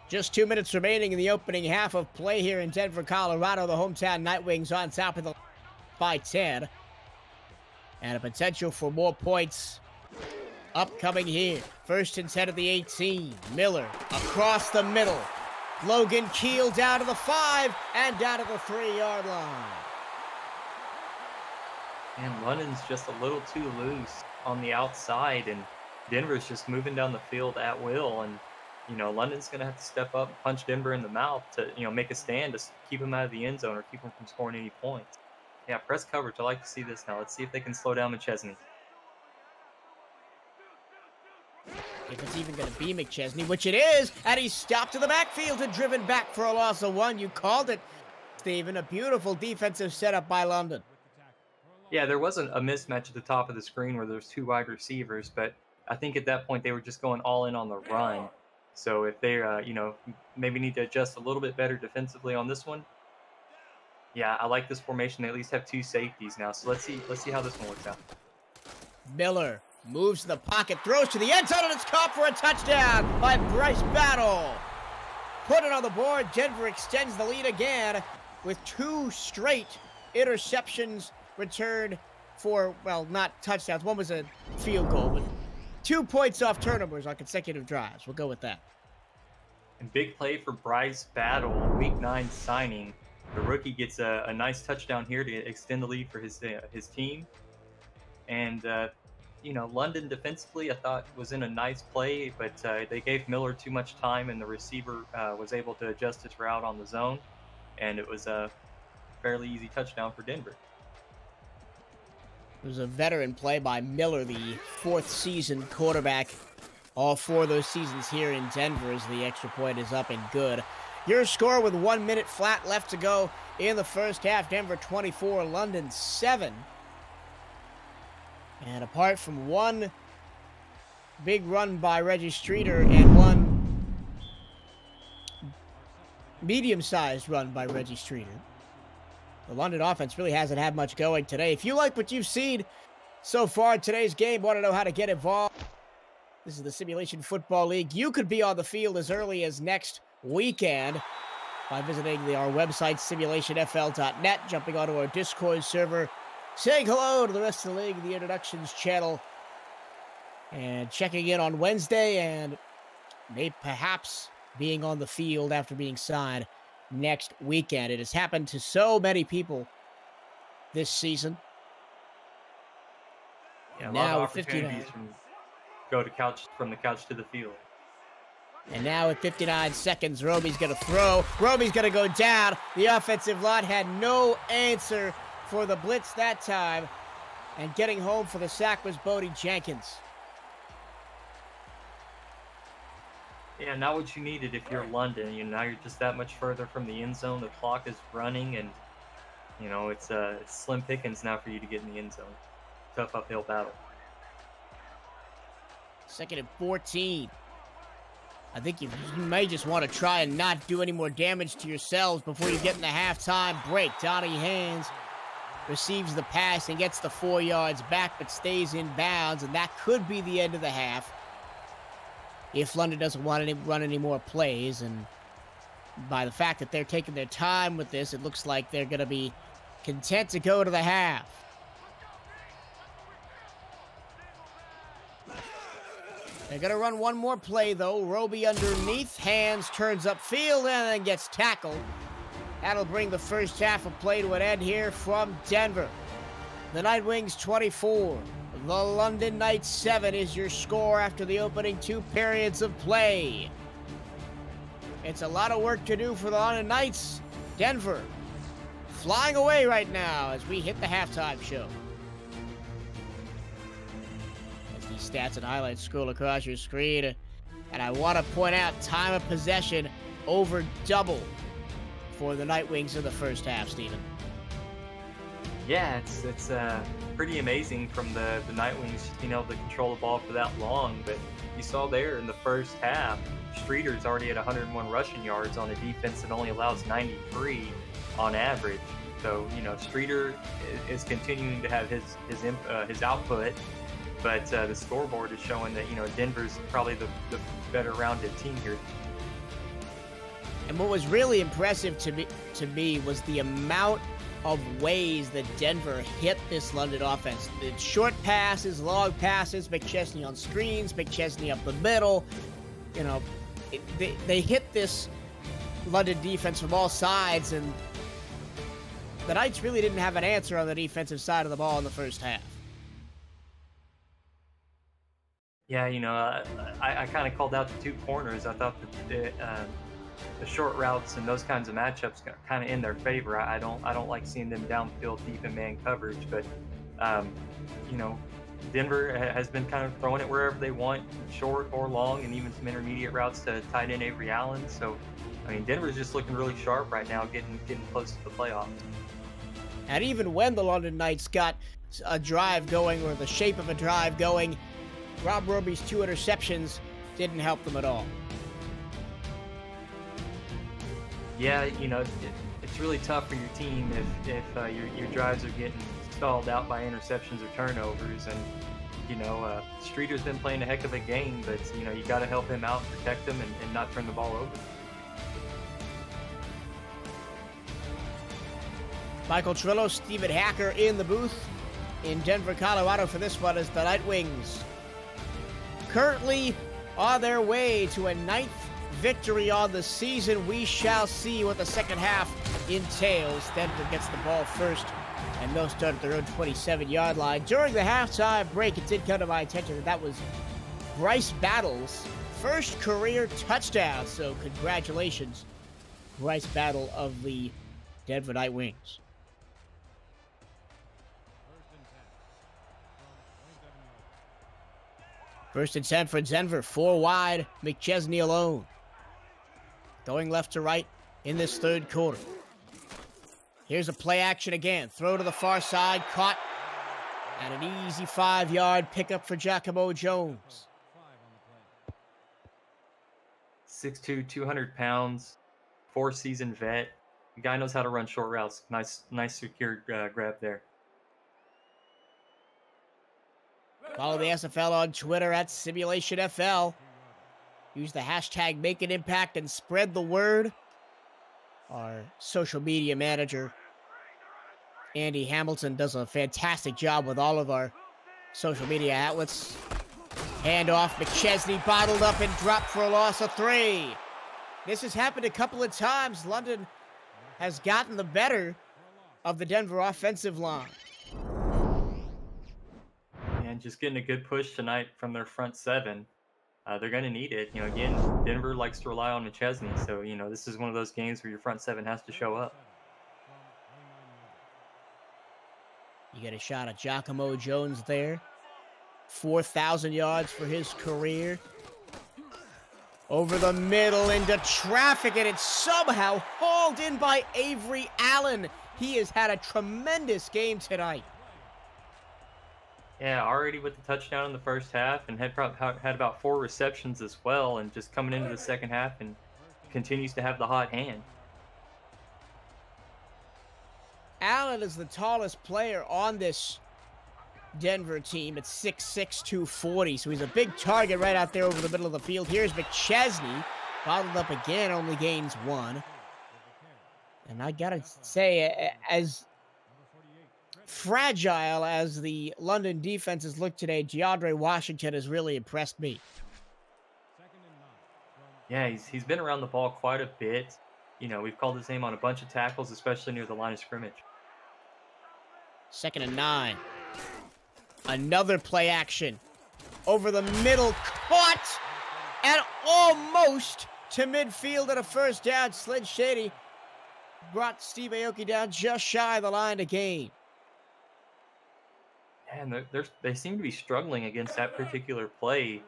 Just 2 minutes remaining in the opening half of play here in Denver, Colorado. The hometown Nightwings on top of the by 10. And a potential for more points upcoming here. 1st and 10 at the 18. Miller across the middle. Logan Keel down to the 5 and down to the 3-yard line. And London's just a little too loose on the outside, and Denver's just moving down the field at will. And London's going to have to step up and punch Denver in the mouth to, make a stand to keep him out of the end zone or keep him from scoring any points. Yeah, press coverage. I like to see this now. Let's see if they can slow down McChesney. If it's even going to be McChesney, which it is, and he's stopped in the backfield and driven back for a loss of 1. You called it, Stephen. A beautiful defensive setup by London. Yeah, there wasn't a mismatch at the top of the screen where there's 2 wide receivers, but I think at that point they were just going all in on the run. So if they, maybe need to adjust a little bit better defensively on this one. Yeah, I like this formation. They at least have 2 safeties now. So let's see how this one works out. Miller moves to the pocket, throws to the end zone, and it's caught for a touchdown by Bryce Battle. Put it on the board. Denver extends the lead again with 2 straight interceptions returned for, well, not touchdowns. One was a field goal, but 2 points off turnovers on consecutive drives. We'll go with that. And big play for Bryce Battle, Week 9 signing. The rookie gets a nice touchdown here to extend the lead for his team. And, London defensively, I thought, was in a nice play, but they gave Miller too much time, and the receiver was able to adjust his route on the zone. And it was a fairly easy touchdown for Denver. It was a veteran play by Miller, the 4th season quarterback. All 4 of those seasons here in Denver as the extra point is up and good. Your score with 1 minute flat left to go in the first half. Denver 24, London 7. And apart from one big run by Reggie Streeter and one medium-sized run by Reggie Streeter, The London offense really hasn't had much going today. If you like what you've seen so far in today's game, want to know how to get involved, this is the Simulation Football League. You could be on the field as early as next weekend by visiting our website, simulationfl.net, jumping onto our Discord server, saying hello to the rest of the league, the introductions channel, and checking in on Wednesday, and maybe perhaps being on the field after being signed next weekend. It has happened to so many people this season. Yeah, a lot of opportunities from the couch to the field. And now at 59 seconds, Roby's going to throw. Roby's going to go down. The offensive line had no answer for the blitz that time. And getting home for the sack was Bodie Jenkins. Yeah, not what you needed if you're London. Now you're just that much further from the end zone. The clock is running, and it's slim pickings now for you to get in the end zone. Tough uphill battle. 2nd and 14. I think you may just want to try and not do any more damage to yourselves before you get in the halftime break. Donnie Haynes receives the pass and gets the 4 yards back, but stays in bounds, and that could be the end of the half if London doesn't want to run any more plays. And by the fact that they're taking their time with this, it looks like they're going to be content to go to the half. They're going to run one more play, though. Roby underneath, hands, turns upfield, and then gets tackled. That'll bring the first half of play to an end here from Denver. The Night Wings 24. The London Knights 7 is your score after the opening 2 periods of play. It's a lot of work to do for the London Knights. Denver flying away right now as we hit the halftime show. Stats and highlights scroll across your screen, and I want to point out time of possession over double for the Night Wings in the first half, Steven. Yeah, it's pretty amazing from the Night Wings being able to control the ball for that long, but you saw there in the first half, Streeter's already at 101 rushing yards on a defense that only allows 93 on average. So, Streeter is continuing to have his output. But the scoreboard is showing that, Denver's probably the better rounded team here. And what was really impressive to me was the amount of ways that Denver hit this London offense. The short passes, long passes, McChesney on screens, McChesney up the middle. They hit this London defense from all sides, and the Knights really didn't have an answer on the defensive side of the ball in the first half. Yeah, I kind of called out the 2 corners. I thought that the short routes and those kinds of matchups kind of in their favor. I don't like seeing them downfield deep in man coverage, but Denver has been kind of throwing it wherever they want, short or long, and even some intermediate routes to tight end Avery Allen. So, Denver's just looking really sharp right now, getting close to the playoffs. And even when the London Knights got a drive going, or the shape of a drive going, Rob Roby's 2 interceptions didn't help them at all. Yeah, it's really tough for your team if your drives are getting stalled out by interceptions or turnovers. And, Streeter's been playing a heck of a game, but, you got to help him out, protect him, and not turn the ball over. Michael Trillo, Stephen Hacker in the booth in Denver, Colorado for this one as the Night Wings currently on their way to a 9th victory on the season. We shall see what the second half entails. Denver gets the ball first, and they'll start at their own 27-yard line. During the halftime break, it did come to my attention that was Bryce Battle's first career touchdown. So congratulations, Bryce Battle of the Denver Night Wings. First and 10 for Denver, 4 wide, McChesney alone. Going left to right in this third quarter. Here's a play action again. Throw to the far side, caught, and an easy 5-yard pickup for Giacomo Jones. 6'2", 200 pounds, 4-season vet. The guy knows how to run short routes. Nice secure grab there. Follow the SFL on Twitter at SimulationFL. Use the hashtag Make an Impact and spread the word. Our social media manager, Andy Hamilton, does a fantastic job with all of our social media outlets. Handoff, McChesney bottled up and dropped for a loss of 3. This has happened a couple of times. London has gotten the better of the Denver offensive line. And just getting a good push tonight from their front seven. They're going to need it. You know, again, Denver likes to rely on McChesney. So, you know, this is one of those games where your front seven has to show up. You get a shot at Giacomo Jones there. 4,000 yards for his career. Over the middle into traffic, and it's somehow hauled in by Avery Allen. He has had a tremendous game tonight. Yeah, already with the touchdown in the first half, and had about 4 receptions as well, and just coming into the second half and continues to have the hot hand. Allen is the tallest player on this Denver team at 6'6", 240, so he's a big target right out there over the middle of the field. Here's McChesney, bottled up again, only gains 1. And I gotta say, as fragile as the London defenses look today, DeAndre Washington has really impressed me. Yeah, he's been around the ball quite a bit. You know, we've called his name on a bunch of tackles, especially near the line of scrimmage. 2nd and 9. Another play action. Over the middle, caught, and almost to midfield at a first down. Slid Shady brought Steve Aoki down just shy of the line to gain. And they seem to be struggling against that particular play.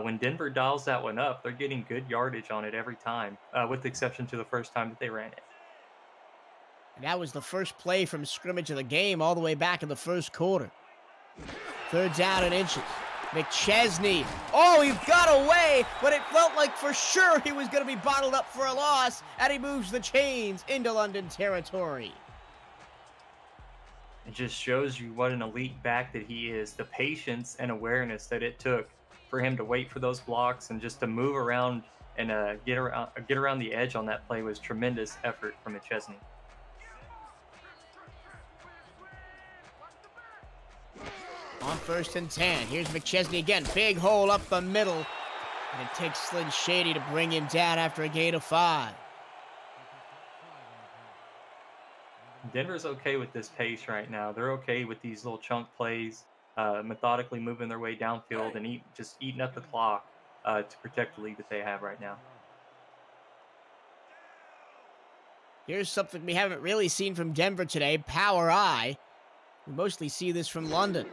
When Denver dials that one up, they're getting good yardage on it every time, with the exception to the first time that they ran it. And that was the first play from scrimmage of the game all the way back in the first quarter. 3rd down and inches. McChesney. Oh, he got away, but it felt like for sure he was going to be bottled up for a loss, and he moves the chains into London territory. It just shows you what an elite back that he is. The patience and awareness that it took for him to wait for those blocks and just to move around and get around the edge on that play was tremendous effort from McChesney. On 1st and 10, here's McChesney again. Big hole up the middle. And it takes Slid Shady to bring him down after a gain of 5. Denver's okay with this pace right now. They're okay with these little chunk plays, methodically moving their way downfield and just eating up the clock to protect the lead that they have right now. Here's something we haven't really seen from Denver today, power I. We mostly see this from London.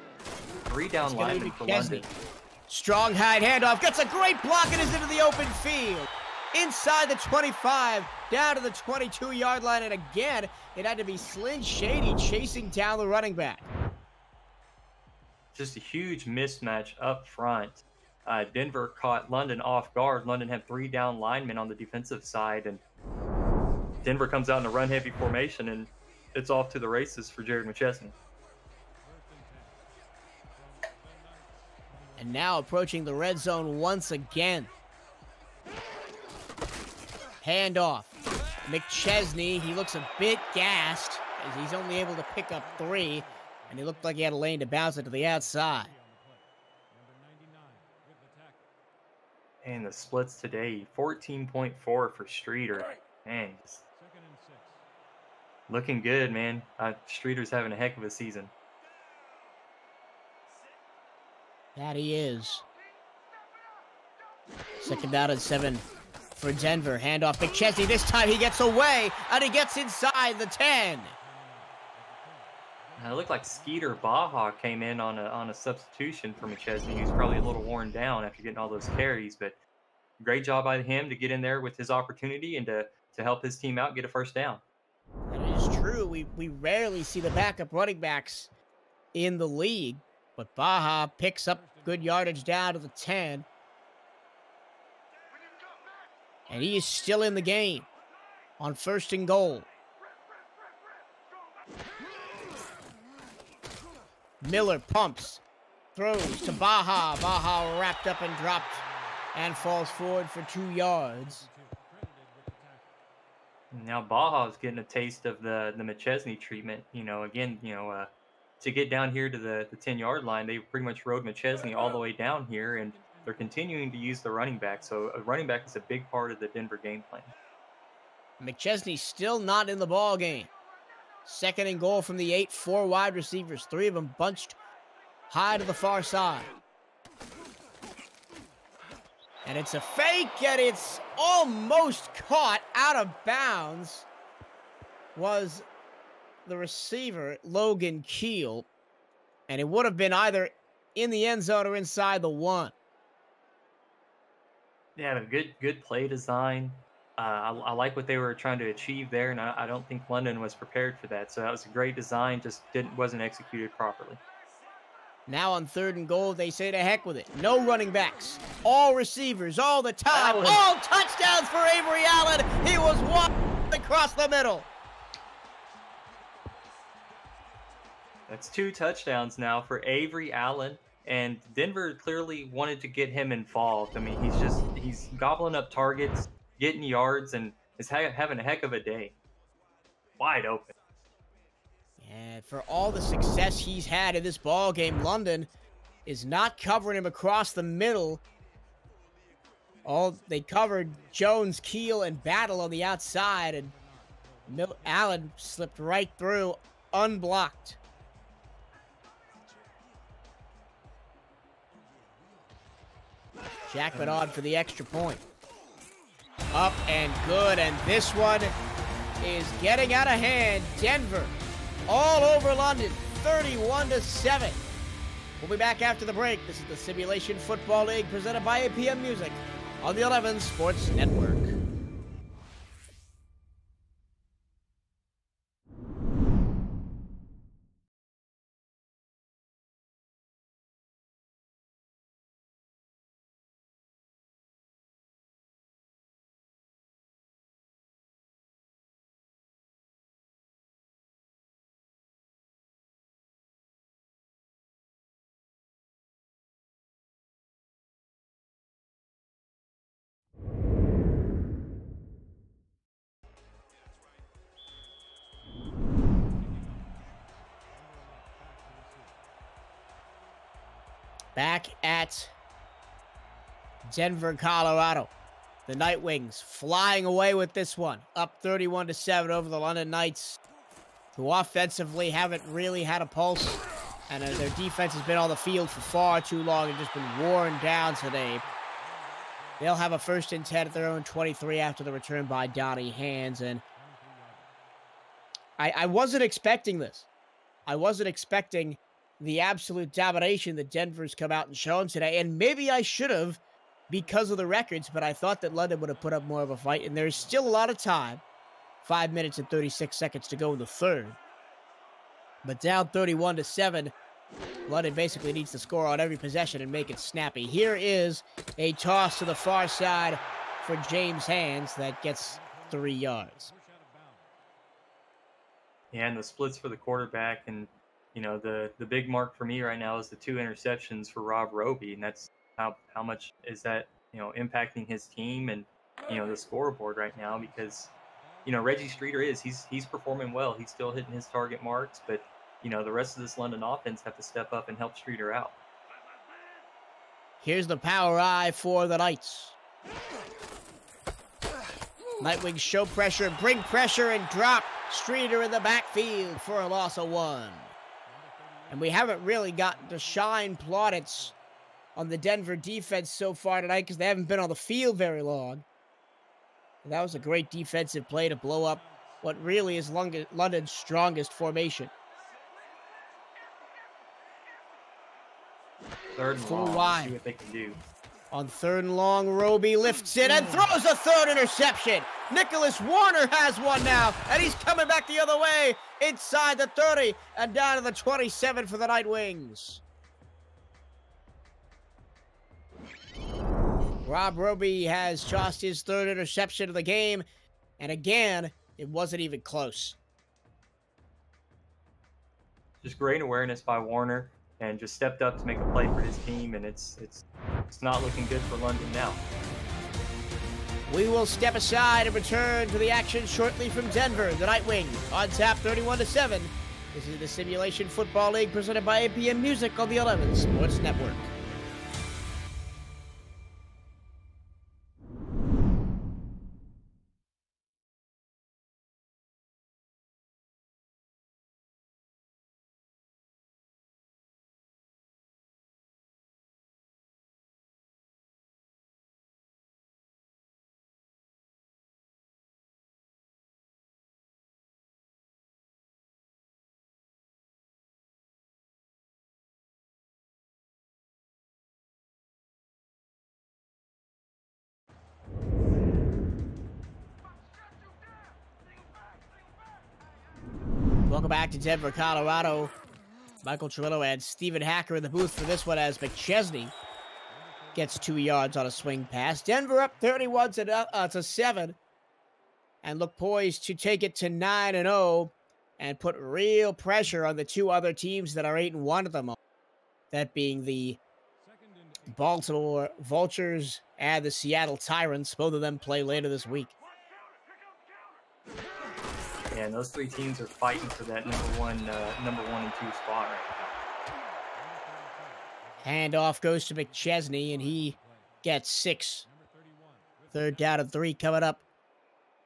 3 down linemen for London. Strong high handoff, gets a great block and is into the open field. Inside the 25, down to the 22-yard line, and again, it had to be Slid Shady chasing down the running back. Just a huge mismatch up front. Denver caught London off guard. London had 3 down linemen on the defensive side, and Denver comes out in a run-heavy formation, and it's off to the races for Jared McChesney. And now approaching the red zone once again. Handoff. McChesney, he looks a bit gassed as he's only able to pick up 3, and he looked like he had a lane to bounce it to the outside. And the splits today, 14.4 for Streeter. Man, looking good, man. Streeter's having a heck of a season. That he is. 2nd down and 7 for Denver. Handoff McChesney. This time he gets away, and he gets inside the 10. It looked like Skeeter Baja came in on a substitution for McChesney. He was probably a little worn down after getting all those carries, but great job by him to get in there with his opportunity and to help his team out get a first down. That is true. We rarely see the backup running backs in the league, but Baja picks up good yardage down to the 10. And he is still in the game on 1st and goal. Miller pumps, throws to Baja. Baja wrapped up and dropped and falls forward for 2 yards. Now Baja's getting a taste of the McChesney treatment. Again, to get down here to the 10-yard line, they pretty much rode McChesney all the way down here, and they're continuing to use the running back. So a running back is a big part of the Denver game plan. McChesney still not in the ball game. 2nd and goal from the 8, 4 wide receivers, 3 of them bunched high to the far side. And it's a fake, and it's almost caught out of bounds. Was the receiver, Logan Keel. And it would have been either in the end zone or inside the 1. Yeah, good play design. I like what they were trying to achieve there, and I don't think London was prepared for that. So that was a great design, just wasn't executed properly. Now on 3rd and goal, they say to heck with it. No running backs. All receivers, all the time. Allen. All touchdowns for Avery Allen. He was wide across the middle. That's 2 touchdowns now for Avery Allen, and Denver clearly wanted to get him involved. I mean, he's gobbling up targets, getting yards, and is having a heck of a day. Wide open. And for all the success he's had in this ball game, London is not covering him across the middle. They covered Jones, Keel, and Battle on the outside, and Allen slipped right through, unblocked. Jackman on for the extra point. Up and good, and this one is getting out of hand. Denver all over London, 31-7. We'll be back after the break. This is the Simulation Football League presented by APM Music on the 11 Sports Network. Back at Denver, Colorado. The Night Wings flying away with this one. Up 31-7 over the London Knights, who offensively haven't really had a pulse. And their defense has been on the field for far too long and just been worn down today. They'll have a 1st and 10 at their own 23 after the return by Donnie Hands. And I wasn't expecting this. I wasn't expecting the absolute domination that Denver's come out and shown today. And maybe I should have because of the records, but I thought that London would have put up more of a fight. And there's still a lot of time. 5 minutes and 36 seconds to go in the 3rd. But down 31-7, London basically needs to score on every possession and make it snappy. Here is a toss to the far side for James Hands that gets 3 yards. Yeah, and the splits for the quarterback, and the big mark for me right now is the 2 interceptions for Rob Roby, and that's how much is that impacting his team and the scoreboard right now, because Reggie Streeter he's performing well. He's still hitting his target marks, but the rest of this London offense have to step up and help Streeter out. Here's the power eye for the Knights. Nightwings show pressure, bring pressure, and drop Streeter in the backfield for a loss of 1. And we haven't really gotten to shine plaudits on the Denver defense so far tonight because they haven't been on the field very long. And that was a great defensive play to blow up what really is London's strongest formation. 3rd and Full long. wide. See what they can do. On 3rd and long, Roby lifts it and throws a 3rd interception. Nicholas Warner has one now, and he's coming back the other way inside the 30 and down to the 27 for the Night Wings. Rob Roby has tossed his 3rd interception of the game, and again, it wasn't even close. just great awareness by Warner, and just stepped up to make a play for his team, and it's not looking good for London now. We will step aside and return to the action shortly from Denver. The Night Wings on tap 31-7. This is the Simulation Football League presented by APM Music on the 11 Sports Network. Welcome back to Denver, Colorado. Michael Cirillo and Stephen Hacker in the booth for this one as McChesney gets 2 yards on a swing pass. Denver up 31-7 and look poised to take it to 9-0 and put real pressure on the two other teams that are 8-1 at the moment. That being the Baltimore Vultures and the Seattle Tyrants. Both of them play later this week. Yeah, and those three teams are fighting for that number one and two spot right now. Handoff goes to McChesney, and he gets 6. 3rd down and 3 coming up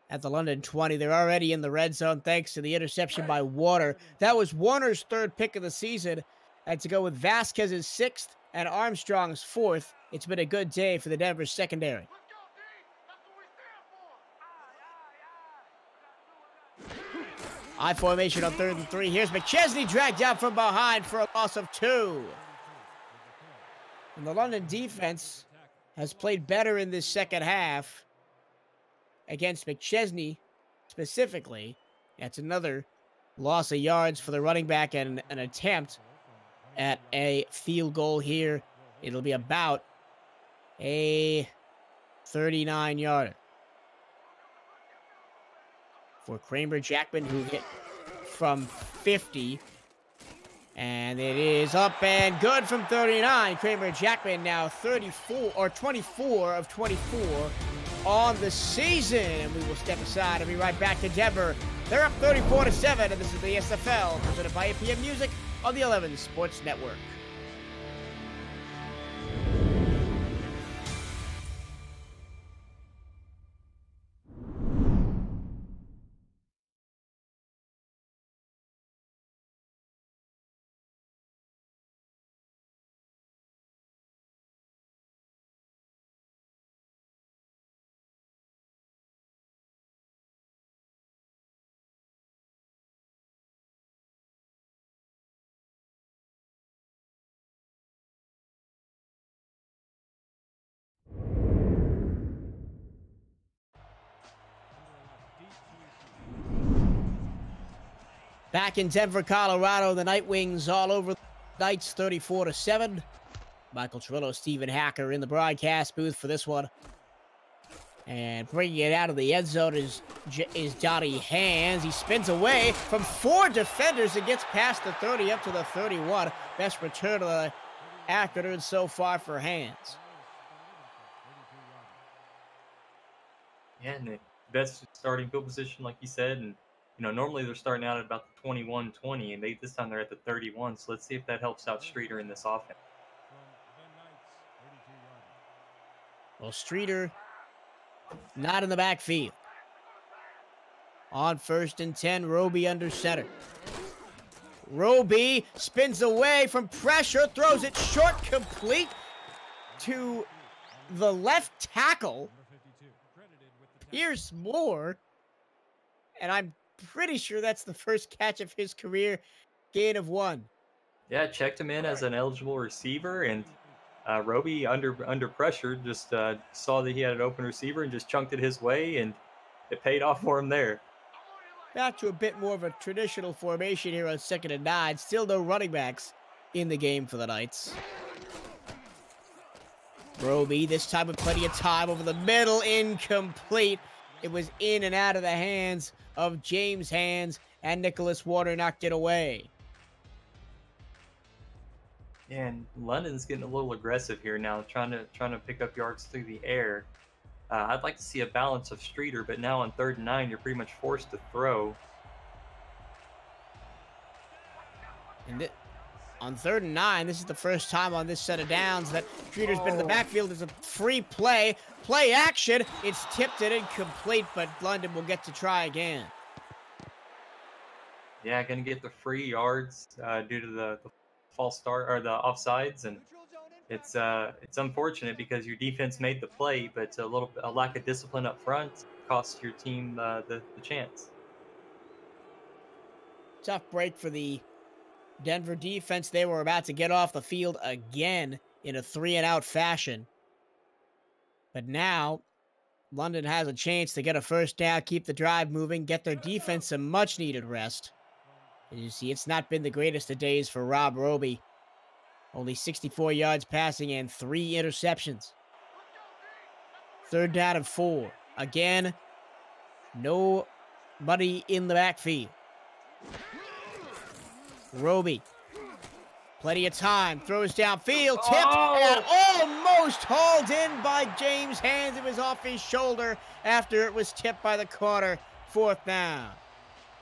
at the London 20. They're already in the red zone thanks to the interception by Warner. That was Warner's 3rd pick of the season. And to go with Vasquez's 6th and Armstrong's 4th, it's been a good day for the Denver secondary. I formation on 3rd and 3. Here's McChesney dragged out from behind for a loss of 2. And the London defense has played better in this second half against McChesney specifically. That's another loss of yards for the running back and an attempt at a field goal here. It'll be about a 39-yarder. For Kramer Jackman, who hit from 50. And it is up and good from 39. Kramer Jackman now 24 of 24 on the season. And we will step aside and be right back to Denver. They're up 34-7, and this is the SFL, presented by APM Music on the 11 Sports Network. Back in Denver, Colorado, the Night Wings all over the Knights 34-7. Michael Cirillo, Stephen Hacker in the broadcast booth for this one. And bringing it out of the end zone is Johnny Hands. He spins away from 4 defenders and gets past the 30 up to the 31. Best return of the afternoon so far for Hands. Yeah, and the best starting field position, like you said, and normally they're starting out at about the 21-20, and this time they're at the 31. So let's see if that helps out Streeter in this offense. Well, Streeter not in the backfield. On 1st and 10, Roby under center. Roby spins away from pressure, throws it short, complete to the left tackle, Pierce Moore, and I'm pretty sure that's the first catch of his career, gain of 1. Yeah, checked him in as an eligible receiver, and Roby, under pressure, just saw that he had an open receiver and just chunked it his way, and it paid off for him there. Back to a bit more of a traditional formation here on 2nd and 9. Still no running backs in the game for the Knights. Roby, this time with plenty of time over the middle, incomplete. It was in and out of the hands of James Hands, and Nicholas Warner knocked it away. And London's getting a little aggressive here now, trying to pick up yards through the air. I'd like to see a balance of Streeter, but now on 3rd and 9, you're pretty much forced to throw. And on 3rd and 9, this is the first time on this set of downs that Streeter's been in the backfield. It's a free play. Play action. It's tipped and incomplete, but London will get to try again. Yeah, going to get the free yards due to the false start or the offsides, and it's unfortunate because your defense made the play, but a lack of discipline up front cost your team the chance. Tough break for the Denver defense. They were about to get off the field again in a 3-and-out fashion. But now, London has a chance to get a first down, keep the drive moving, get their defense some much-needed rest. As you see, it's not been the greatest of days for Rob Roby. Only 64 yards passing and 3 interceptions. 3rd down and 4. Again, nobody in the backfield. Roby, plenty of time, throws downfield, tipped, and almost hauled in by James Hands. It was off his shoulder after it was tipped by the corner. 4th down.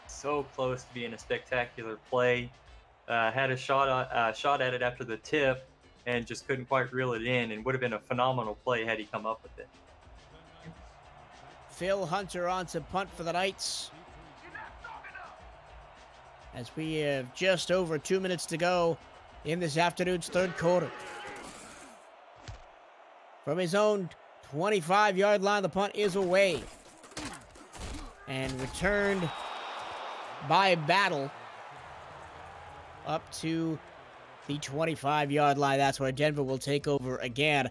So close to being a spectacular play. Had a shot at it after the tip and just couldn't quite reel it in, and would have been a phenomenal play had he come up with it. Phil Hunter on to punt for the Knights. As we have just over 2 minutes to go in this afternoon's 3rd quarter. From his own 25-yard line, the punt is away. And returned by Battle up to the 25-yard line. That's where Denver will take over again.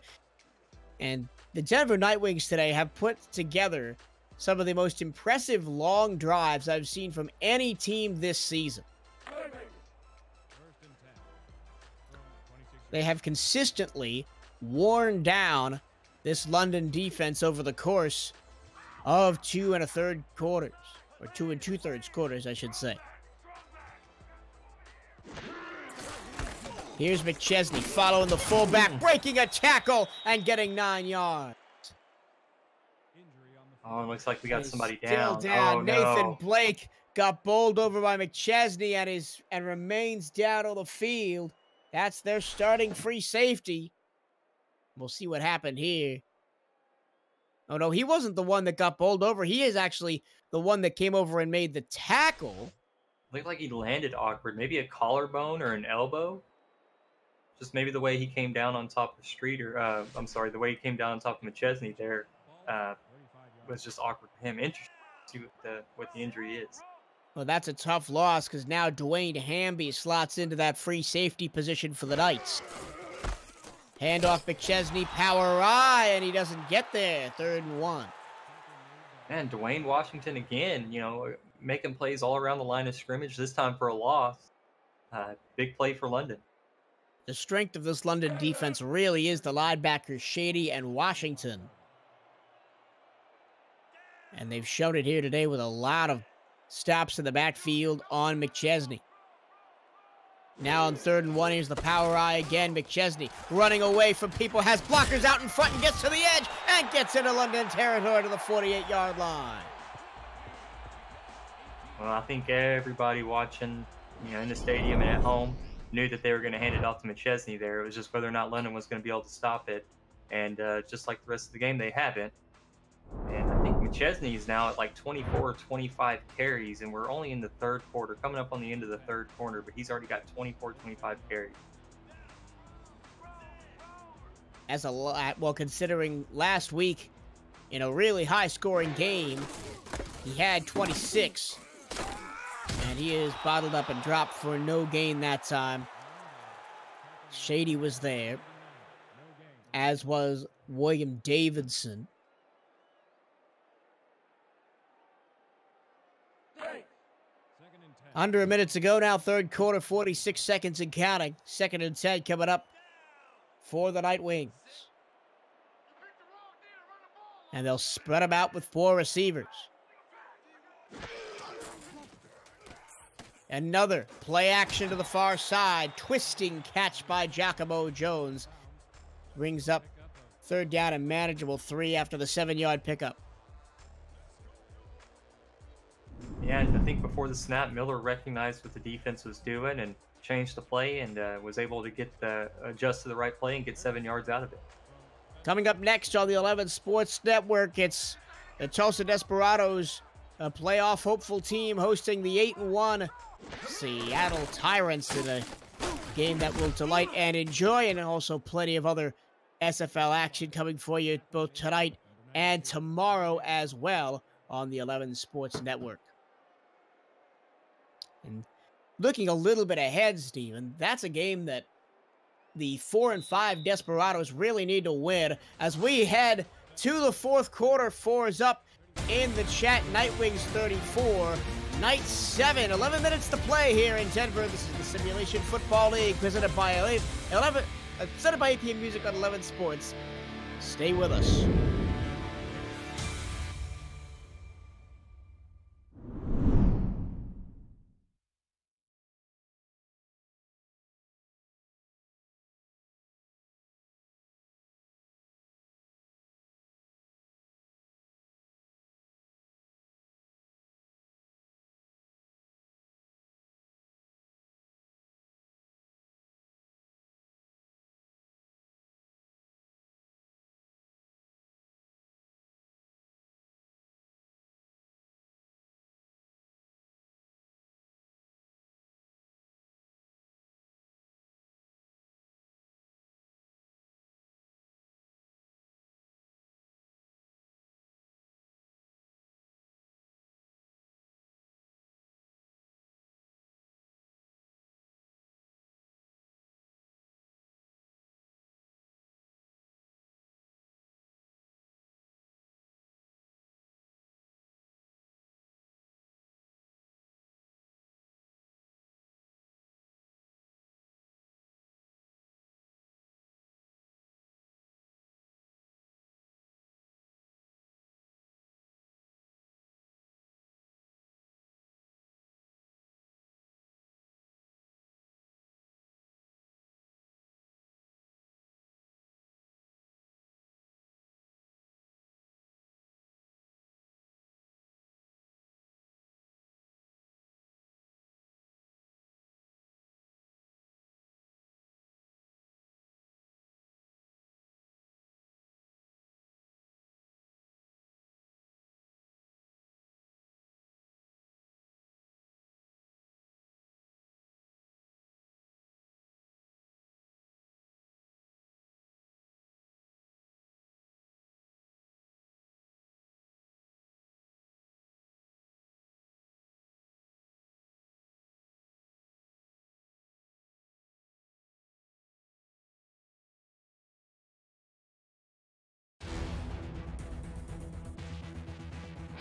And the Denver Nightwings today have put together some of the most impressive long drives I've seen from any team this season. They have consistently worn down this London defense over the course of 2 1/3 quarters, or 2 2/3 quarters, I should say. Here's McChesney following the fullback, breaking a tackle and getting 9 yards. Oh, it looks like we got somebody Still down. down. Oh, Nathan no. Blake got bowled over by McChesney and remains down on the field. That's their starting free safety. We'll see what happened here. Oh, no, he wasn't the one that got bowled over. He is actually the one that came over and made the tackle. Looked like he landed awkward. Maybe a collarbone or an elbow. Just maybe the way he came down on top of Streeter. The way he came down on top of McChesney there was just awkward for him. Interesting to see what the injury is. Well, that's a tough loss because now Dwayne Hamby slots into that free safety position for the Knights. Handoff McChesney, power I, and he doesn't get there. 3rd and 1. Man, Dwayne Washington again, making plays all around the line of scrimmage, this time for a loss. Big play for London. The strength of this London defense really is the linebackers Shady and Washington. And they've shown it here today with a lot of stops in the backfield on McChesney. Now on 3rd and 1, here's the power I again. McChesney running away from people, has blockers out in front and gets to the edge and gets into London territory to the 48-yard line. Well, I think everybody watching, in the stadium and at home knew that they were going to hand it off to McChesney there. It was just whether or not London was going to be able to stop it. And just like the rest of the game, they haven't. And I think McChesney is now at like 24 or 25 carries, and we're only in the 3rd quarter, coming up on the end of the 3rd quarter, but he's already got 24, 25 carries. As a lot, well, considering last week in a really high-scoring game, he had 26. And he is bottled up and dropped for no gain that time. Shady was there, as was William Davidson. Under a minute to go now, 3rd quarter, 46 seconds and counting. 2nd and 10 coming up for the Nightwings. And they'll spread them out with 4 receivers. Another play action to the far side. Twisting catch by Giacomo Jones. Brings up third down and manageable 3 after the 7-yard pickup. Yeah, and I think before the snap, Miller recognized what the defense was doing and changed the play and was able to adjust to the right play and get 7 yards out of it. Coming up next on the 11 Sports Network, it's the Tulsa Desperados, a playoff hopeful team hosting the 8-1 Seattle Tyrants in a game that will delight and enjoy, and also plenty of other SFL action coming for you both tonight and tomorrow as well on the 11 Sports Network. And looking a little bit ahead, Steven, that's a game that the 4-5 Desperados really need to win as we head to the fourth quarter. 4's up in the chat. Nightwings 34, Knights 7. 11 minutes to play here in Denver. This is the Simulation Football League, presented by 8 p.m. Music on 11 Sports. Stay with us.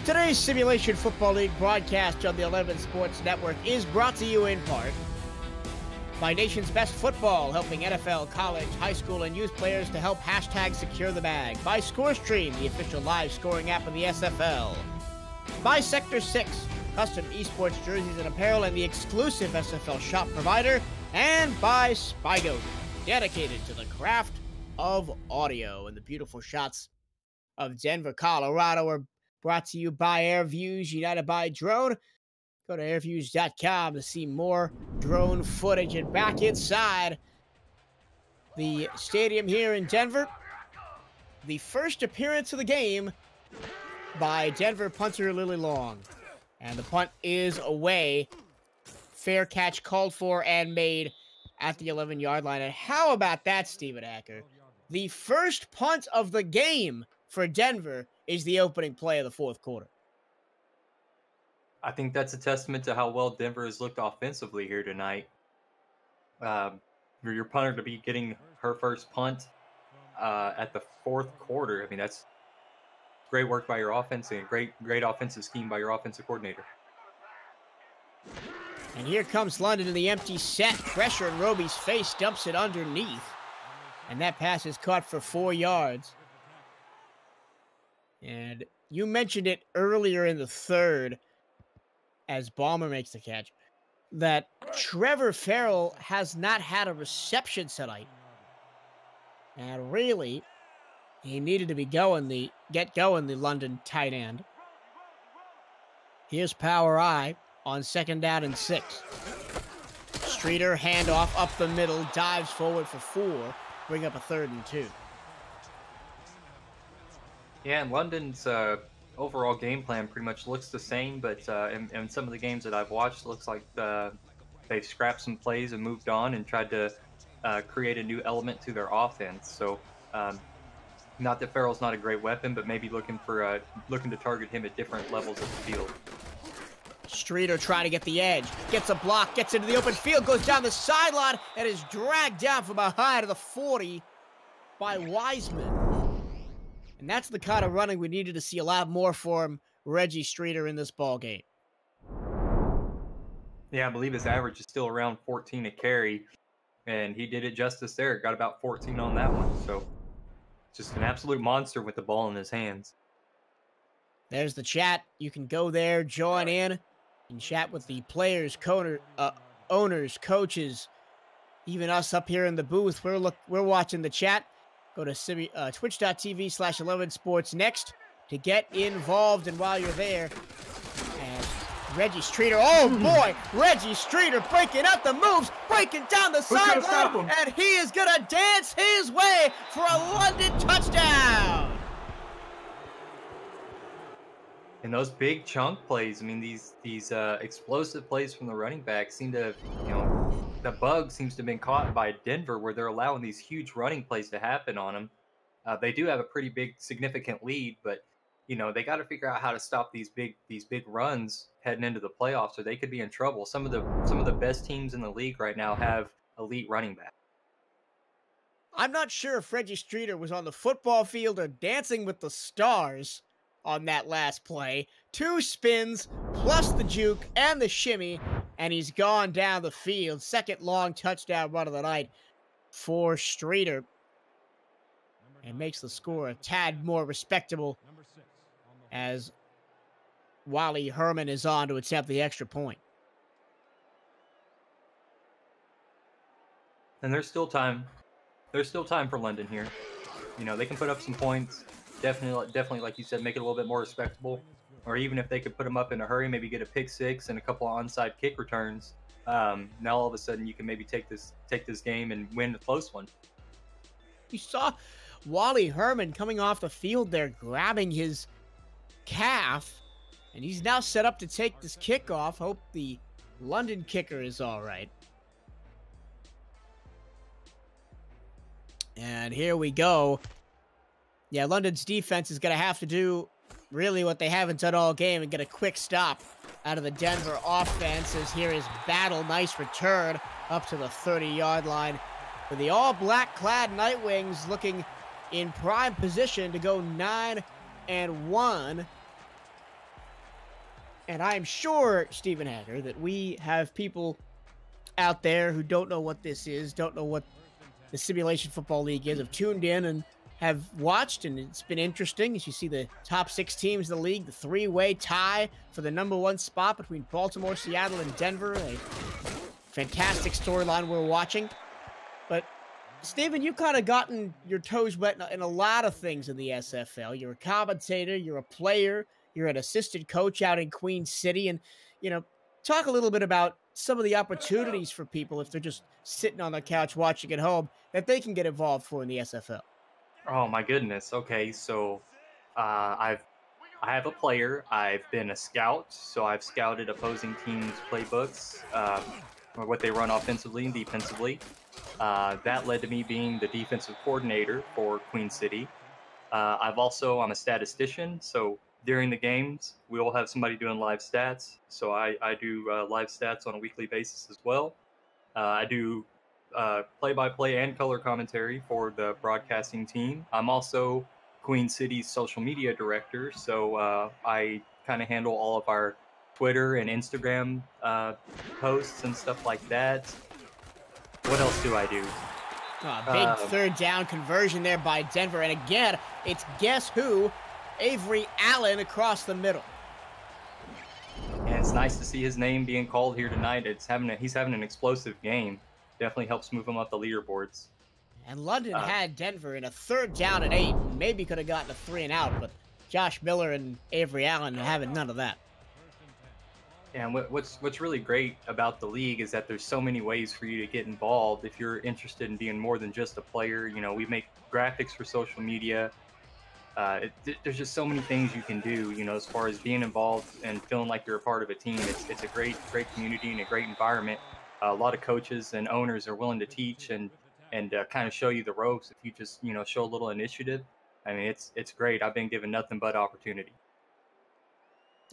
Today's Simulation Football League broadcast on the 11 Sports Network is brought to you in part by Nation's Best Football, helping NFL, college, high school, and youth players to help #secure the bag. By ScoreStream, the official live scoring app of the SFL. By Sector 6, custom esports jerseys and apparel and the exclusive SFL shop provider. And by Spygoat, dedicated to the craft of audio. And the beautiful shots of Denver, Colorado are brought to you by AirViews, united by drone. Go to airviews.com to see more drone footage. And back inside the stadium here in Denver, the first appearance of the game by Denver punter Lily Long. And the punt is away. Fair catch called for and made at the 11-yard line. And how about that, Stephen Acker? The first punt of the game for Denver is the opening play of the fourth quarter. I think that's a testament to how well Denver has looked offensively here tonight. For your punter to be getting her first punt at the fourth quarter, I mean, that's great work by your offense and great offensive scheme by your offensive coordinator. And here comes London in the empty set. Pressure in Roby's face, dumps it underneath. And that pass is caught for 4 yards. And you mentioned it earlier in the third as Balmer makes the catch. that Trevor Farrell has not had a reception tonight. And really, he needed to get going, the London tight end. Here's Power I on 2nd down and 6. Streeter, handoff up the middle, dives forward for 4, bring up a 3rd and 2. Yeah, and London's overall game plan pretty much looks the same, but in some of the games that I've watched, it looks like they've scrapped some plays and moved on and tried to create a new element to their offense. So, not that Farrell's not a great weapon, but maybe looking to target him at different levels of the field. Streeter trying to get the edge, gets a block, gets into the open field, goes down the sideline, and is dragged down from behind to the 40 by Wiseman. And that's the kind of running we needed to see a lot more from Reggie Streeter in this ball game. Yeah, I believe his average is still around 14 a carry, and he did it justice there. Got about 14 on that one, so just an absolute monster with the ball in his hands. There's the chat. You can go there, join in, and chat with the players, owners, coaches, even us up here in the booth. We're watching the chat. Go to twitch.tv/11sports next to get involved. And while you're there, and Reggie Streeter, oh boy, Reggie Streeter breaking up the moves, breaking down the sideline, and he is going to dance his way for a London touchdown. And those big chunk plays, I mean, these explosive plays from the running back seem to, the bug seems to have been caught by Denver where they're allowing these huge running plays to happen on them. They do have a pretty big, significant lead, but, they got to figure out how to stop these big runs heading into the playoffs or they could be in trouble. Some of the best teams in the league right now have elite running back. I'm not sure if Reggie Streeter was on the football field or dancing with the stars on that last play. 2 spins, plus the juke and the shimmy, and he's gone down the field. Second long touchdown run of the night for Streeter. And makes the score a tad more respectable as Wally Herman is on to attempt the extra point. And there's still time. There's still time for London here. They can put up some points. Definitely, like you said, make it a little bit more respectable. Or even if they could put them up in a hurry, maybe get a pick 6 and a couple of onside kick returns. Now all of a sudden you can maybe take this game and win a close one. You saw Wally Herman coming off the field there, grabbing his calf, and he's now set up to take this kickoff. Hope the London kicker is all right. And here we go. Yeah, London's defense is going to have to do really what they haven't done all game and get a quick stop out of the Denver offense. As here is Battle. Nice return up to the 30-yard line. For the all-black clad Nightwings looking in prime position to go 9-1. And I'm sure, Stephen Hager, that we have people out there who don't know what this is, don't know what the Simulation Football League is, have tuned in and have watched, and it's been interesting as you see the top 6 teams in the league, the 3-way tie for the #1 spot between Baltimore, Seattle, and Denver. A fantastic storyline we're watching. But, Stephen, you've kind of gotten your toes wet in a lot of things in the SFL. You're a commentator, you're a player, you're an assistant coach out in Queen City, and, talk a little bit about some of the opportunities for people if they're just sitting on the couch watching at home that they can get involved for in the SFL. Oh my goodness. Okay, so I have a player. I've been a scout, so I've scouted opposing teams' playbooks, or what they run offensively and defensively. That led to me being the defensive coordinator for Queen City. I'm a statistician, so during the games, we will have somebody doing live stats. So I do live stats on a weekly basis as well. I do play-by-play and color commentary for the broadcasting team. I'm also Queen City's social media director, so I kind of handle all of our Twitter and Instagram posts and stuff like that. What else do I do? Big third down conversion there by Denver, and again, it's guess who? Avery Allen across the middle. it's nice to see his name being called here tonight. He's having an explosive game. Definitely helps move him up the leaderboards. And London had Denver in a 3rd down and 8. Maybe could have gotten a 3 and out, but Josh Miller and Avery Allen having none of that. And what's really great about the league is that there's so many ways for you to get involved if you're interested in being more than just a player. You know, we make graphics for social media. There's just so many things you can do, you know, as far as being involved and feeling like you're a part of a team. It's a great community and a great environment. A lot of coaches and owners are willing to teach and kind of show you the ropes if you just, you know, show a little initiative. I mean, it's great. I've been given nothing but opportunity.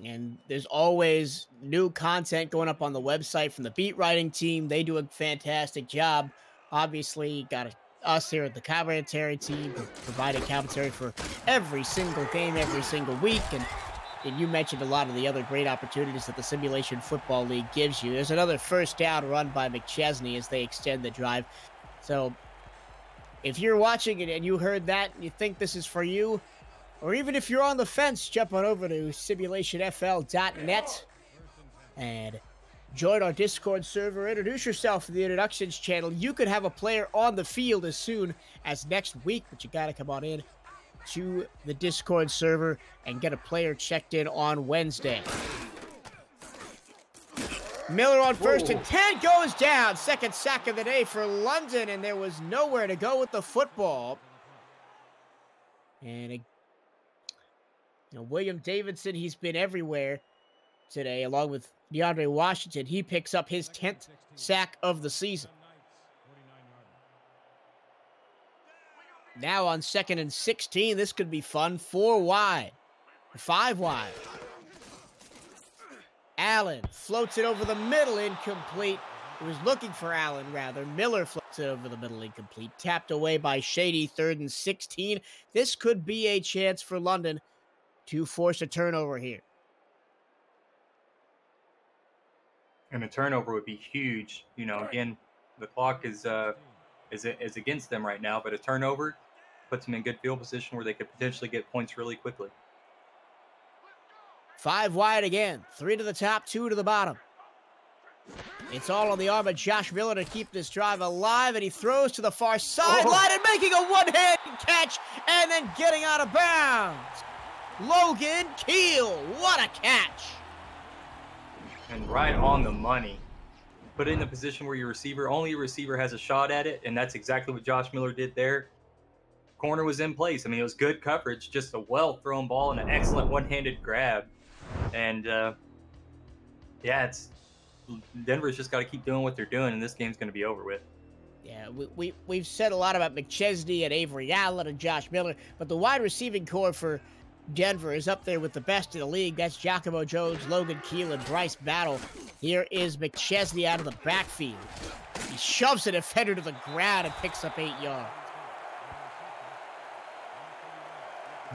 And there's always new content going up on the website from the beat writing team. They do a fantastic job. Obviously, got us here at the commentary team providing commentary for every single game, every single week. And you mentioned a lot of the other great opportunities that the Simulation Football League gives you. There's another 1st down run by McChesney as they extend the drive. So if you're watching it and you heard that and you think this is for you, or even if you're on the fence, jump on over to simulationfl.net and join our Discord server. Introduce yourself to the introductions channel. You could have a player on the field as soon as next week, but you got to come on in to the Discord server and get a player checked in on Wednesday. Miller on 1st and 10 goes down. 2nd sack of the day for London, and there was nowhere to go with the football. And William Davidson, he's been everywhere today, along with DeAndre Washington. He picks up his 10th sack of the season. Now on 2nd and 16, this could be fun. 4 wide, 5 wide. Allen floats it over the middle, incomplete. He was looking for Allen, rather. Miller floats it over the middle, incomplete. Tapped away by Shady, 3rd and 16. This could be a chance for London to force a turnover here. And a turnover would be huge. You know, again, the clock is against them right now, but a turnover puts them in good field position where they could potentially get points really quickly. 5 wide again. 3 to the top, 2 to the bottom. It's all on the arm of Josh Miller to keep this drive alive, and he throws to the far sideline and making a one-handed catch and then getting out of bounds. Logan Keel, what a catch. And right on the money. Put it in a position where only your receiver has a shot at it, and that's exactly what Josh Miller did there. Corner was in place. I mean, it was good coverage, just a well-thrown ball and an excellent one-handed grab. And, Denver's just got to keep doing what they're doing, and this game's going to be over with. Yeah, we've said a lot about McChesney and Avery Allen and Josh Miller, but the wide receiving core for Denver is up there with the best in the league. That's Giacomo Jones, Logan Keel, and Bryce Battle. Here is McChesney out of the backfield. He shoves a defender to the ground and picks up 8 yards.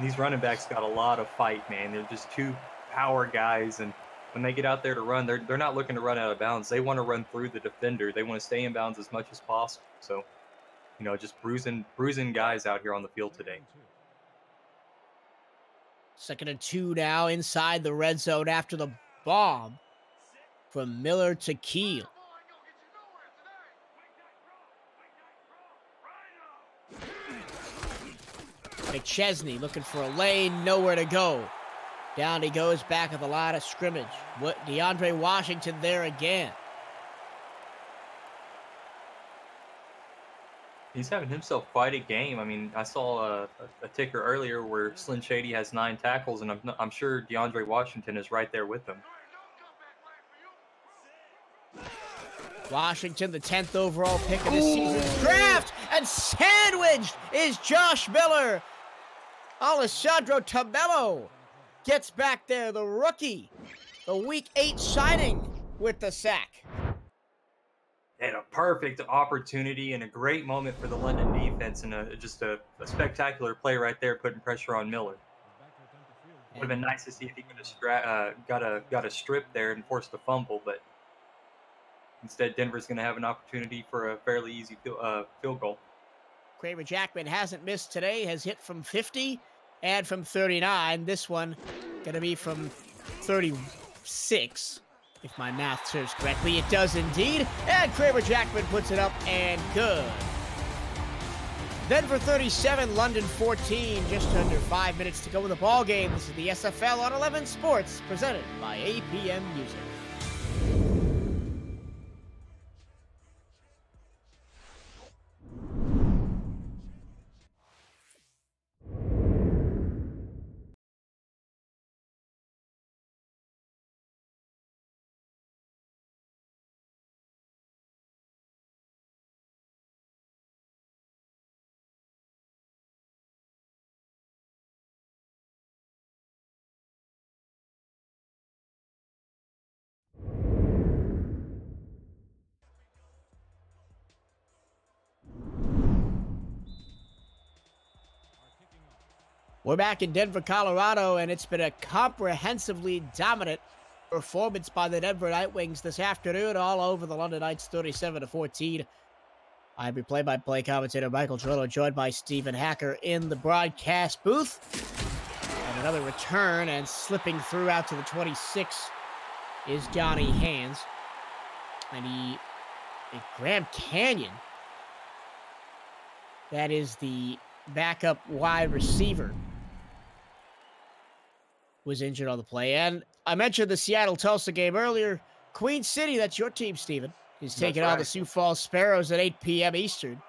These running backs got a lot of fight, man. They're just 2 power guys, and when they get out there to run, they're not looking to run out of bounds. They want to run through the defender. They want to stay in bounds as much as possible. So, you know, just bruising guys out here on the field today. 2nd and 2 now inside the red zone after the bomb from Miller to Keel. McChesney looking for a lane, nowhere to go. Down he goes back at the line of scrimmage. DeAndre Washington there again. He's having himself quite a game. I mean, I saw a ticker earlier where Slim Shady has 9 tackles, and I'm sure DeAndre Washington is right there with him. Washington, the 10th overall pick of the season's draft, and sandwiched is Josh Miller. Alessandro Tamello gets back there, the rookie, the Week 8 signing with the sack. And a perfect opportunity and a great moment for the London defense, and just a spectacular play right there, putting pressure on Miller. Would have been nice to see if he could have got a strip there and forced a fumble, but instead Denver's going to have an opportunity for a fairly easy field goal. Kramer Jackman hasn't missed today, has hit from 50 and from 39. This one going to be from 30, 6, if my math serves correctly. It does indeed. And Kramer Jackman puts it up and good. Denver 37, London 14. Just under 5 minutes to go in the ball game. This is the SFL on 11 Sports, presented by APM Music. We're back in Denver, Colorado, and it's been a comprehensively dominant performance by the Denver Nightwings this afternoon, all over the London Knights, 37-14. I'm your play-by-play commentator, Michael Trillo, joined by Stephen Hacker in the broadcast booth. And another return, and slipping through out to the 26 is Johnny Hands. And Graham Canyon, that is the backup wide receiver, was injured on the play. And I mentioned the Seattle-Tulsa game earlier. Queen City, that's your team, Stephen, is taking on the Sioux Falls Sparrows at 8 p.m. Eastern.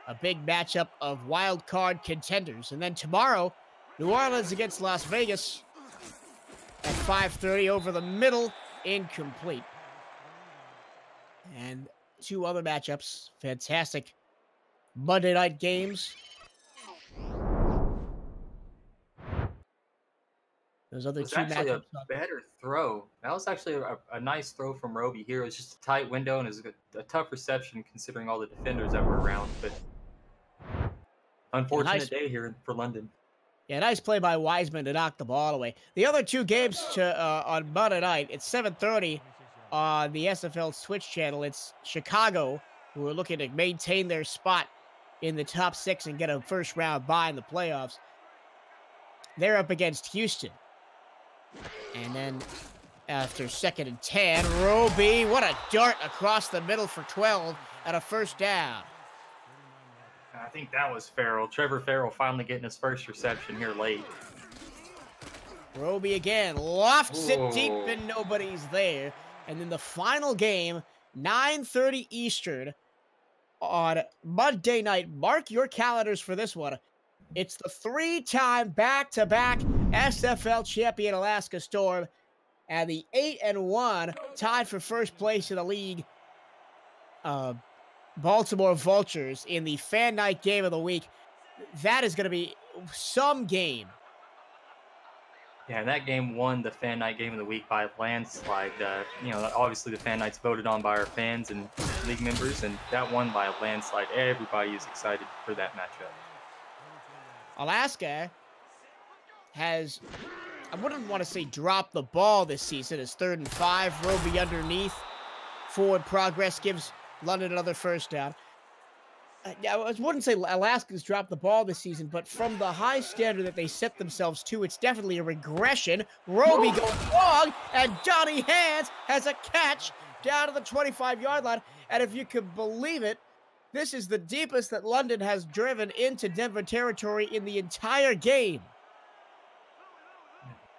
A big matchup of wild card contenders. And then tomorrow, New Orleans against Las Vegas at 5:30 over the middle, incomplete. And 2 other matchups, fantastic Monday night games. Those other 2 actually matchups. A better throw. That was actually a nice throw from Roby here. It was just a tight window, and it was a tough reception considering all the defenders that were around. But unfortunate day here for London. Yeah, nice play by Wiseman to knock the ball away. The other 2 games on Monday night, it's 7:30 on the SFL Twitch channel. It's Chicago, who are looking to maintain their spot in the top 6 and get a first-round bye in the playoffs. They're up against Houston. And then after 2nd and 10, Roby, what a dart across the middle for 12 and a first down. I think that was Farrell. Trevor Farrell finally getting his first reception here late. Roby again, lofts it deep and nobody's there. And then the final game, 9:30 Eastern on Monday night. Mark your calendars for this one. It's the 3-time back-to-back SFL champion Alaska Storm and the 8-1 tied for first place in the league Baltimore Vultures in the Fan Night Game of the Week. That is going to be some game. Yeah, and that game won the Fan Night Game of the Week by a landslide. Obviously the Fan Night's voted on by our fans and league members, and that won by a landslide. Everybody is excited for that matchup. Alaska has, I wouldn't want to say dropped the ball this season. It's 3rd and 5. Roby underneath. Forward progress gives London another first down. I wouldn't say Alaska's dropped the ball this season, but from the high standard that they set themselves to, it's definitely a regression. Roby goes long, and Johnny Hands has a catch down to the 25-yard line. And if you could believe it, this is the deepest that London has driven into Denver territory in the entire game.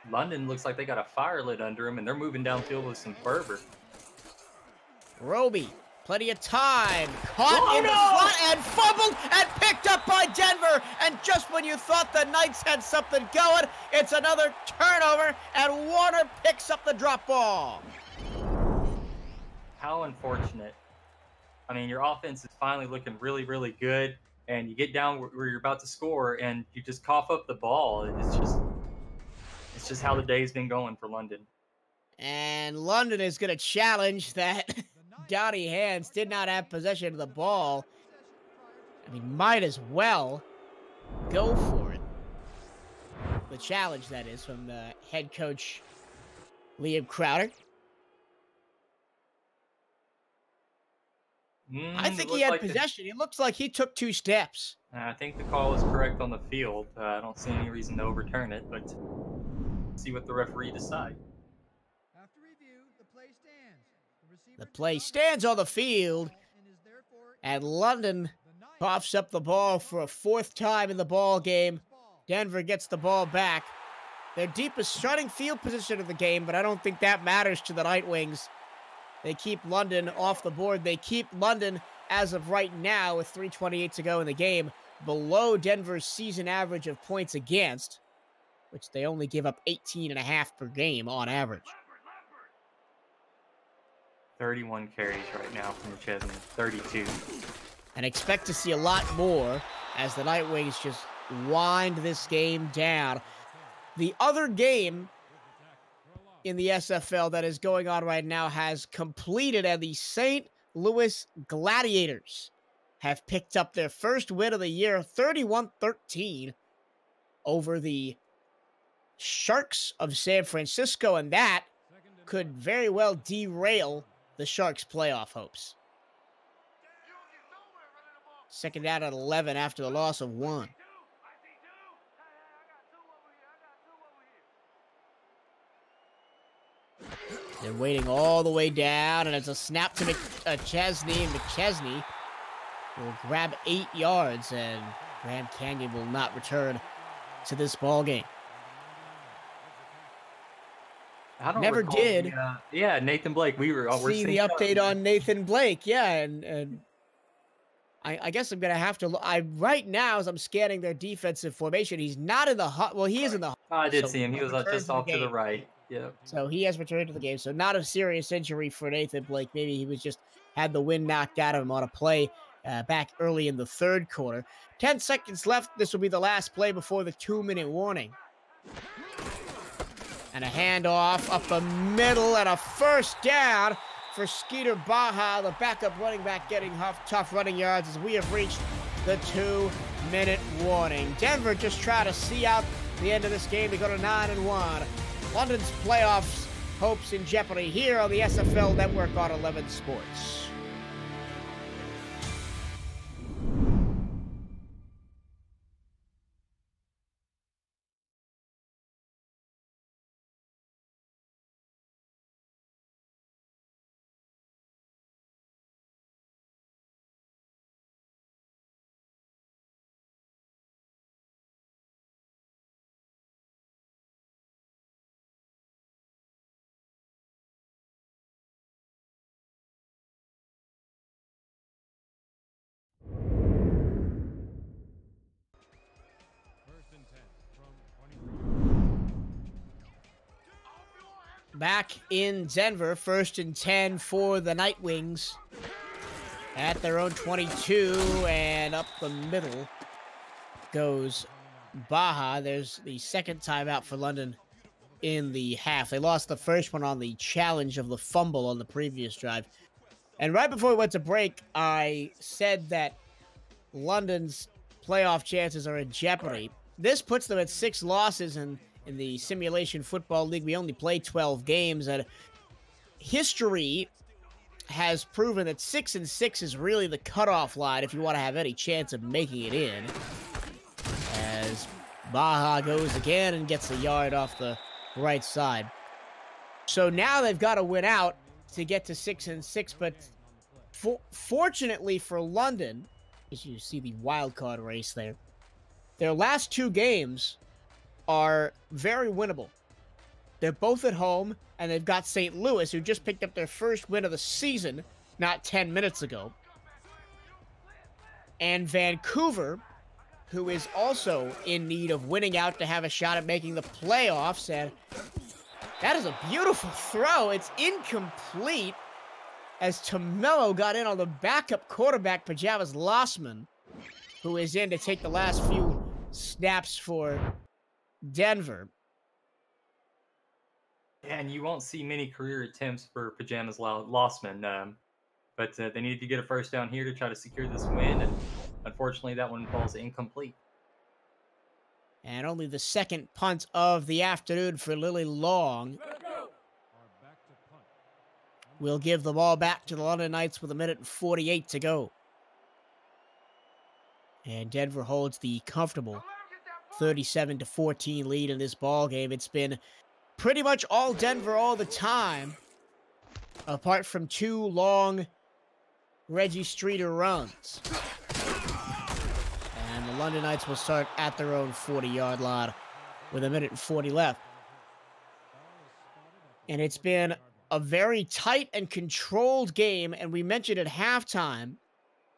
London looks like they got a fire lit under them, and they're moving downfield with some fervor. Roby, plenty of time, caught in the slot and fumbled and picked up by Denver. And just when you thought the Knights had something going, it's another turnover, and Warner picks up the drop ball. How unfortunate. I mean, your offense is finally looking really, really good, and you get down where you're about to score, and you just cough up the ball. It's just how the day's been going for London. And London is going to challenge that Johnny Hands did not have possession of the ball. I mean, might as well go for it. The challenge, that is, from the head coach, Liam Crowder. I think he had possession. It looks like he took 2 steps. I think the call is correct on the field. I don't see any reason to overturn it, but see what the referee decides. The play stands on the field, and London coughs up the ball for a fourth time in the ball game. Denver gets the ball back. Their deepest starting field position of the game, but I don't think that matters to the Nightwings. They keep London off the board. They keep London, as of right now, with 3:28 to go in the game, below Denver's season average of points against, which they only give up 18.5 per game on average. 31 carries right now from McChesney, 32. And expect to see a lot more as the Nightwings just wind this game down. The other game in the SFL that is going on right now has completed, and the St. Louis Gladiators have picked up their first win of the year, 31-13 over the Sharks of San Francisco, and that could very well derail the Sharks' playoff hopes. Second down at 11 after the loss of 1. They're waiting all the way down, and it's a snap to McChesney, and McChesney will grab 8 yards, and Grand Canyon will not return to this ball game. I don't Never recall did. Yeah, Nathan Blake. We're See the update on Nathan Blake. Yeah, and I guess I'm going to have to look. Right now, as I'm scanning their defensive formation, he's not in the hut. Well, he is in the hut. I did see him. He was just off to the right. Yep. So he has returned to the game. So not a serious injury for Nathan Blake. Maybe he was just had the wind knocked out of him on a play back early in the third quarter. 10 seconds left. This will be the last play before the 2-minute warning. And a handoff up the middle and a first down for Skeeter Baja, the backup running back, getting tough running yards as we have reached the 2-minute warning. Denver just trying to see out the end of this game to go to 9-1. London's playoffs hopes in jeopardy here on the SFL Network on 11 Sports. Back in Denver, 1st and 10 for the Nightwings at their own 22, and up the middle goes Baja. There's the second timeout for London in the half. They lost the first one on the challenge of the fumble on the previous drive. And right before we went to break, I said that London's playoff chances are in jeopardy. This puts them at 6 losses, and in the Simulation Football League, we only play 12 games, and history has proven that 6-6 is really the cutoff line if you want to have any chance of making it in. As Baja goes again and gets a yard off the right side. So now they've got to win out to get to 6-6, but fortunately for London, as you see the wild card race there, their last 2 games are very winnable. They're both at home, and they've got St. Louis, who just picked up their first win of the season not 10 minutes ago. And Vancouver, who is also in need of winning out to have a shot at making the playoffs. And that is a beautiful throw. It's incomplete as Tomello got in on the backup quarterback, Pajamas Lossman, who is in to take the last few snaps for Denver. And you won't see many career attempts for Pajamas Lossman, but they needed to get a first down here to try to secure this win, and unfortunately that one falls incomplete. And only the second punt of the afternoon for Lily Long. We'll give the ball back to the London Knights with 1:48 to go. And Denver holds the comfortable 37-14 lead in this ball game. It's been pretty much all Denver all the time. apart from 2 long Reggie Streeter runs. And the London Knights will start at their own 40-yard line with 1:40 left. And it's been a very tight and controlled game, and we mentioned at halftime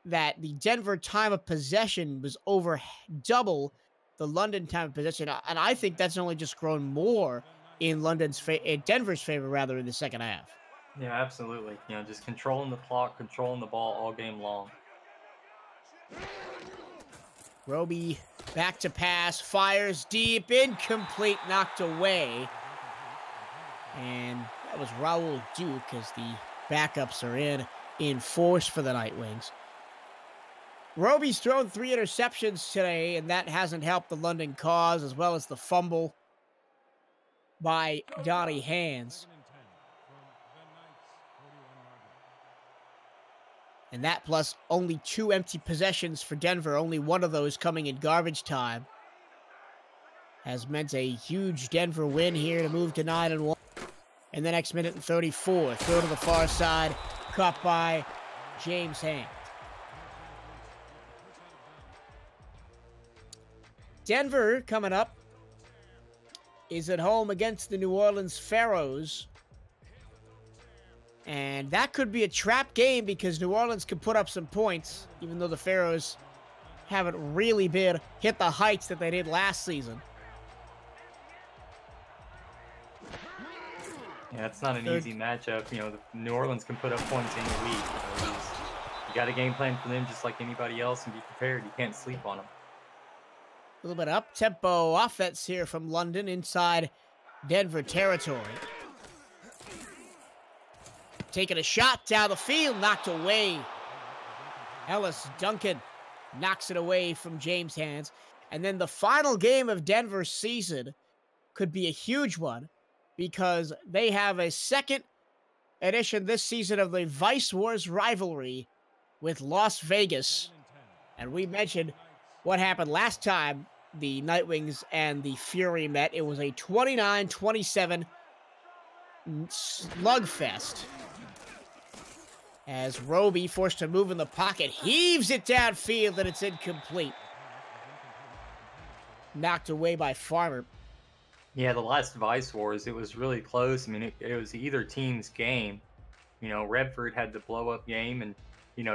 that the Denver time of possession was over double the London time of possession, and I think that's only just grown more in Denver's favor rather in the second half. Yeah, absolutely. Just controlling the clock, controlling the ball all game long. Roby back to pass, fires deep, incomplete, knocked away. And that was Raul Duke as the backups are in force for the Nightwings. Roby's thrown 3 interceptions today, and that hasn't helped the London cause, as well as the fumble by Donnie Hands. And that plus only 2 empty possessions for Denver, only one of those coming in garbage time, has meant a huge Denver win here to move to 9-1. In the next 1:34, throw to the far side, caught by James Hand. Denver, coming up, is at home against the New Orleans Pharaohs. And that could be a trap game because New Orleans can put up some points, even though the Pharaohs haven't really hit the heights that they did last season. Yeah, it's not an easy matchup. New Orleans can put up points any week. You got a game plan for them just like anybody else and be prepared. You can't sleep on them. A little bit up-tempo offense here from London inside Denver territory. Taking a shot down the field, knocked away. Ellis Duncan knocks it away from James Hands. And then the final game of Denver's season could be a huge one because they have a second edition this season of the Vice Wars rivalry with Las Vegas. And we mentioned what happened last time the Nightwings and the Fury met. It was a 29-27 slugfest as Roby, forced to move in the pocket, heaves it downfield, and it's incomplete. Knocked away by Farmer. Yeah, the last Vice Wars, it was really close. I mean, it was either team's game. Redford had the blow-up game, and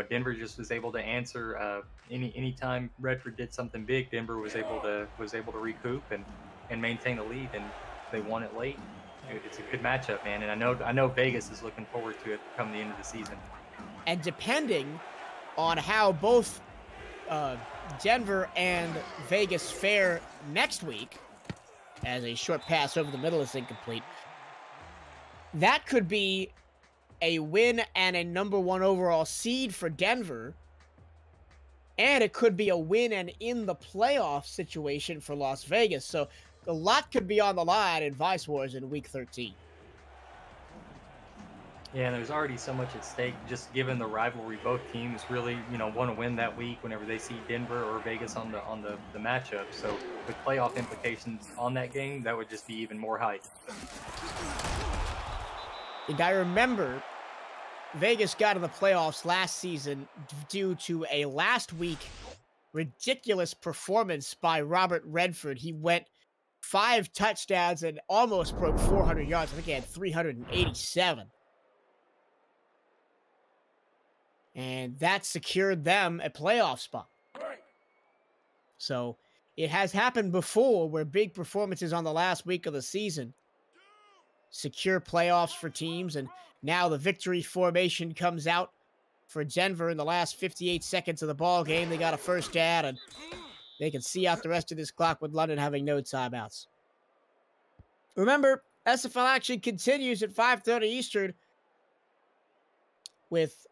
Denver just was able to answer anytime Redford did something big. Denver was able to recoup and maintain the lead, and they won it late. It's a good matchup, man, and I know Vegas is looking forward to it come the end of the season. And depending on how both Denver and Vegas fare next week, as a short pass over the middle is incomplete, that could be a win and a #1 overall seed for Denver, and it could be a win and in the playoff situation for Las Vegas. So a lot could be on the line in Vice Wars in Week 13. Yeah, and there's already so much at stake just given the rivalry. Both teams really, want to win that week whenever they see Denver or Vegas on the matchup. So with playoff implications on that game, that would just be even more hype. And I remember Vegas got in the playoffs last season due to a last week ridiculous performance by Robert Redford. He went 5 touchdowns and almost broke 400 yards. I think he had 387. And that secured them a playoff spot. So it has happened before where big performances on the last week of the season secure playoffs for teams. And now the victory formation comes out for Denver in the last 58 seconds of the ball game. They got a first down, and they can see out the rest of this clock with London having no timeouts. Remember, SFL action continues at 5:30 Eastern with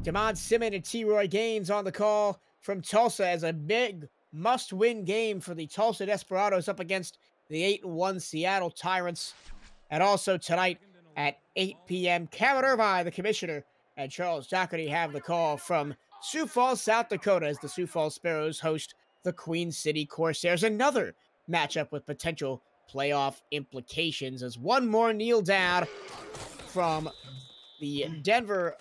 Damon Simmons and T. Roy Gaines on the call from Tulsa as a big must-win game for the Tulsa Desperados up against the 8-1 Seattle Tyrants. And also tonight at 8 p.m., Kevin Irvine, the commissioner, and Charles Doherty have the call from Sioux Falls, South Dakota, as the Sioux Falls Sparrows host the Queen City Corsairs. Another matchup with potential playoff implications as one more kneel down from The Denver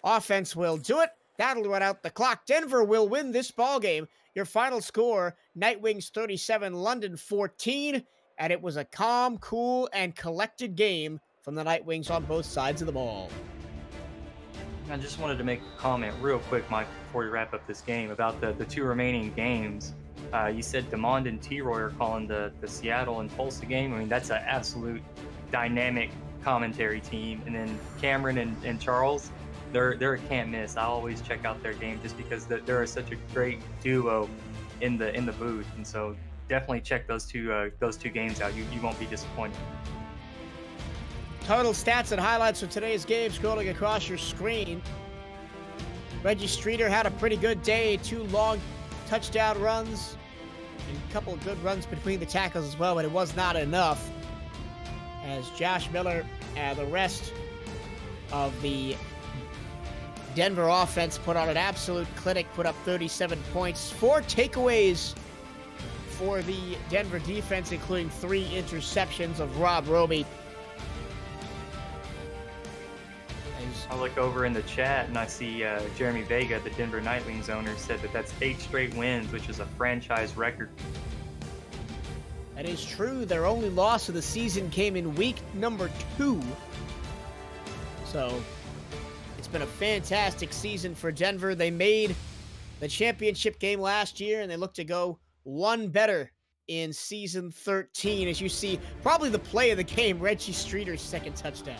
offense will do it. That'll run out the clock. Denver will win this ball game. Your final score, Nightwings 37, London 14. And it was a calm, cool, and collected game from the Nightwings on both sides of the ball. I just wanted to make a comment real quick, Mike, before we wrap up this game about the two remaining games. You said DeMond and T-Roy are calling the Seattle and Tulsa game. I mean, that's an absolute dynamic commentary team. And then Cameron and Charles, they're a can't miss. I always check out their game just because they're such a great duo in the booth. And so definitely check those two games out. You won't be disappointed. Total stats and highlights of today's game scrolling across your screen. Reggie Streeter had a pretty good day. 2 long touchdown runs and a couple of good runs between the tackles as well, but it was not enough as Josh Miller and the rest of the Denver offense put on an absolute clinic, put up 37 points. 4 takeaways for the Denver defense, including 3 interceptions of Rob Roby. I look over in the chat and I see Jeremy Vega, the Denver Nightwings owner, said that that's 8 straight wins, which is a franchise record. That is true. Their only loss of the season came in week number 2. So it's been a fantastic season for Denver. They made the championship game last year, and they look to go one better in season 13. As you see, probably the play of the game, Reggie Streeter's second touchdown.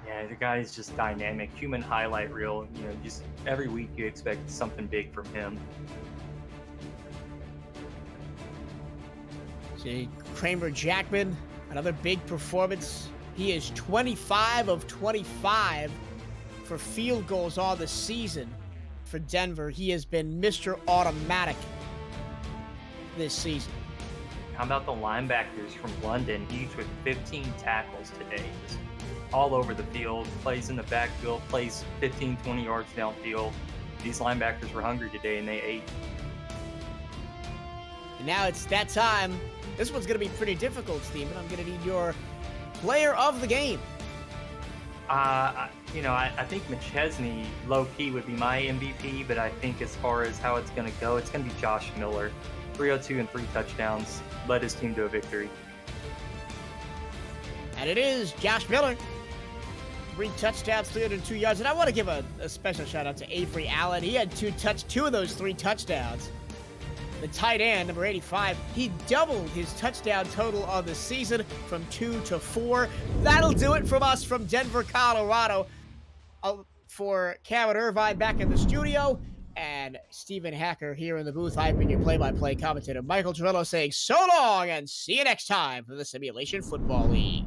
Yeah, the guy is just dynamic, human highlight reel. You know, just every week you expect something big from him. See, Kramer Jackman, another big performance. He is 25 of 25 for field goals all the season for Denver. He has been Mr. Automatic this season. How about the linebackers from London, each with 15 tackles today? Just all over the field, plays in the backfield, plays 15, 20 yards downfield. These linebackers were hungry today, and they ate. And now it's that time. This one's going to be pretty difficult, Steven. I'm going to need your player of the game. I think McChesney, low-key, would be my MVP, but I think as far as how it's going to go, it's going to be Josh Miller. 302 and 3 touchdowns, led his team to a victory. And it is Josh Miller. 3 touchdowns, 302 yards. And I want to give a special shout-out to Avery Allen. He had 2 of those 3 touchdowns. The tight end, number 85, he doubled his touchdown total on the season from 2 to 4. That'll do it from us from Denver, Colorado. For Cameron Irvine back in the studio and Stephen Hacker here in the booth, I've been your play-by-play commentator, Michael Torello, saying so long and see you next time for the Simulation Football League.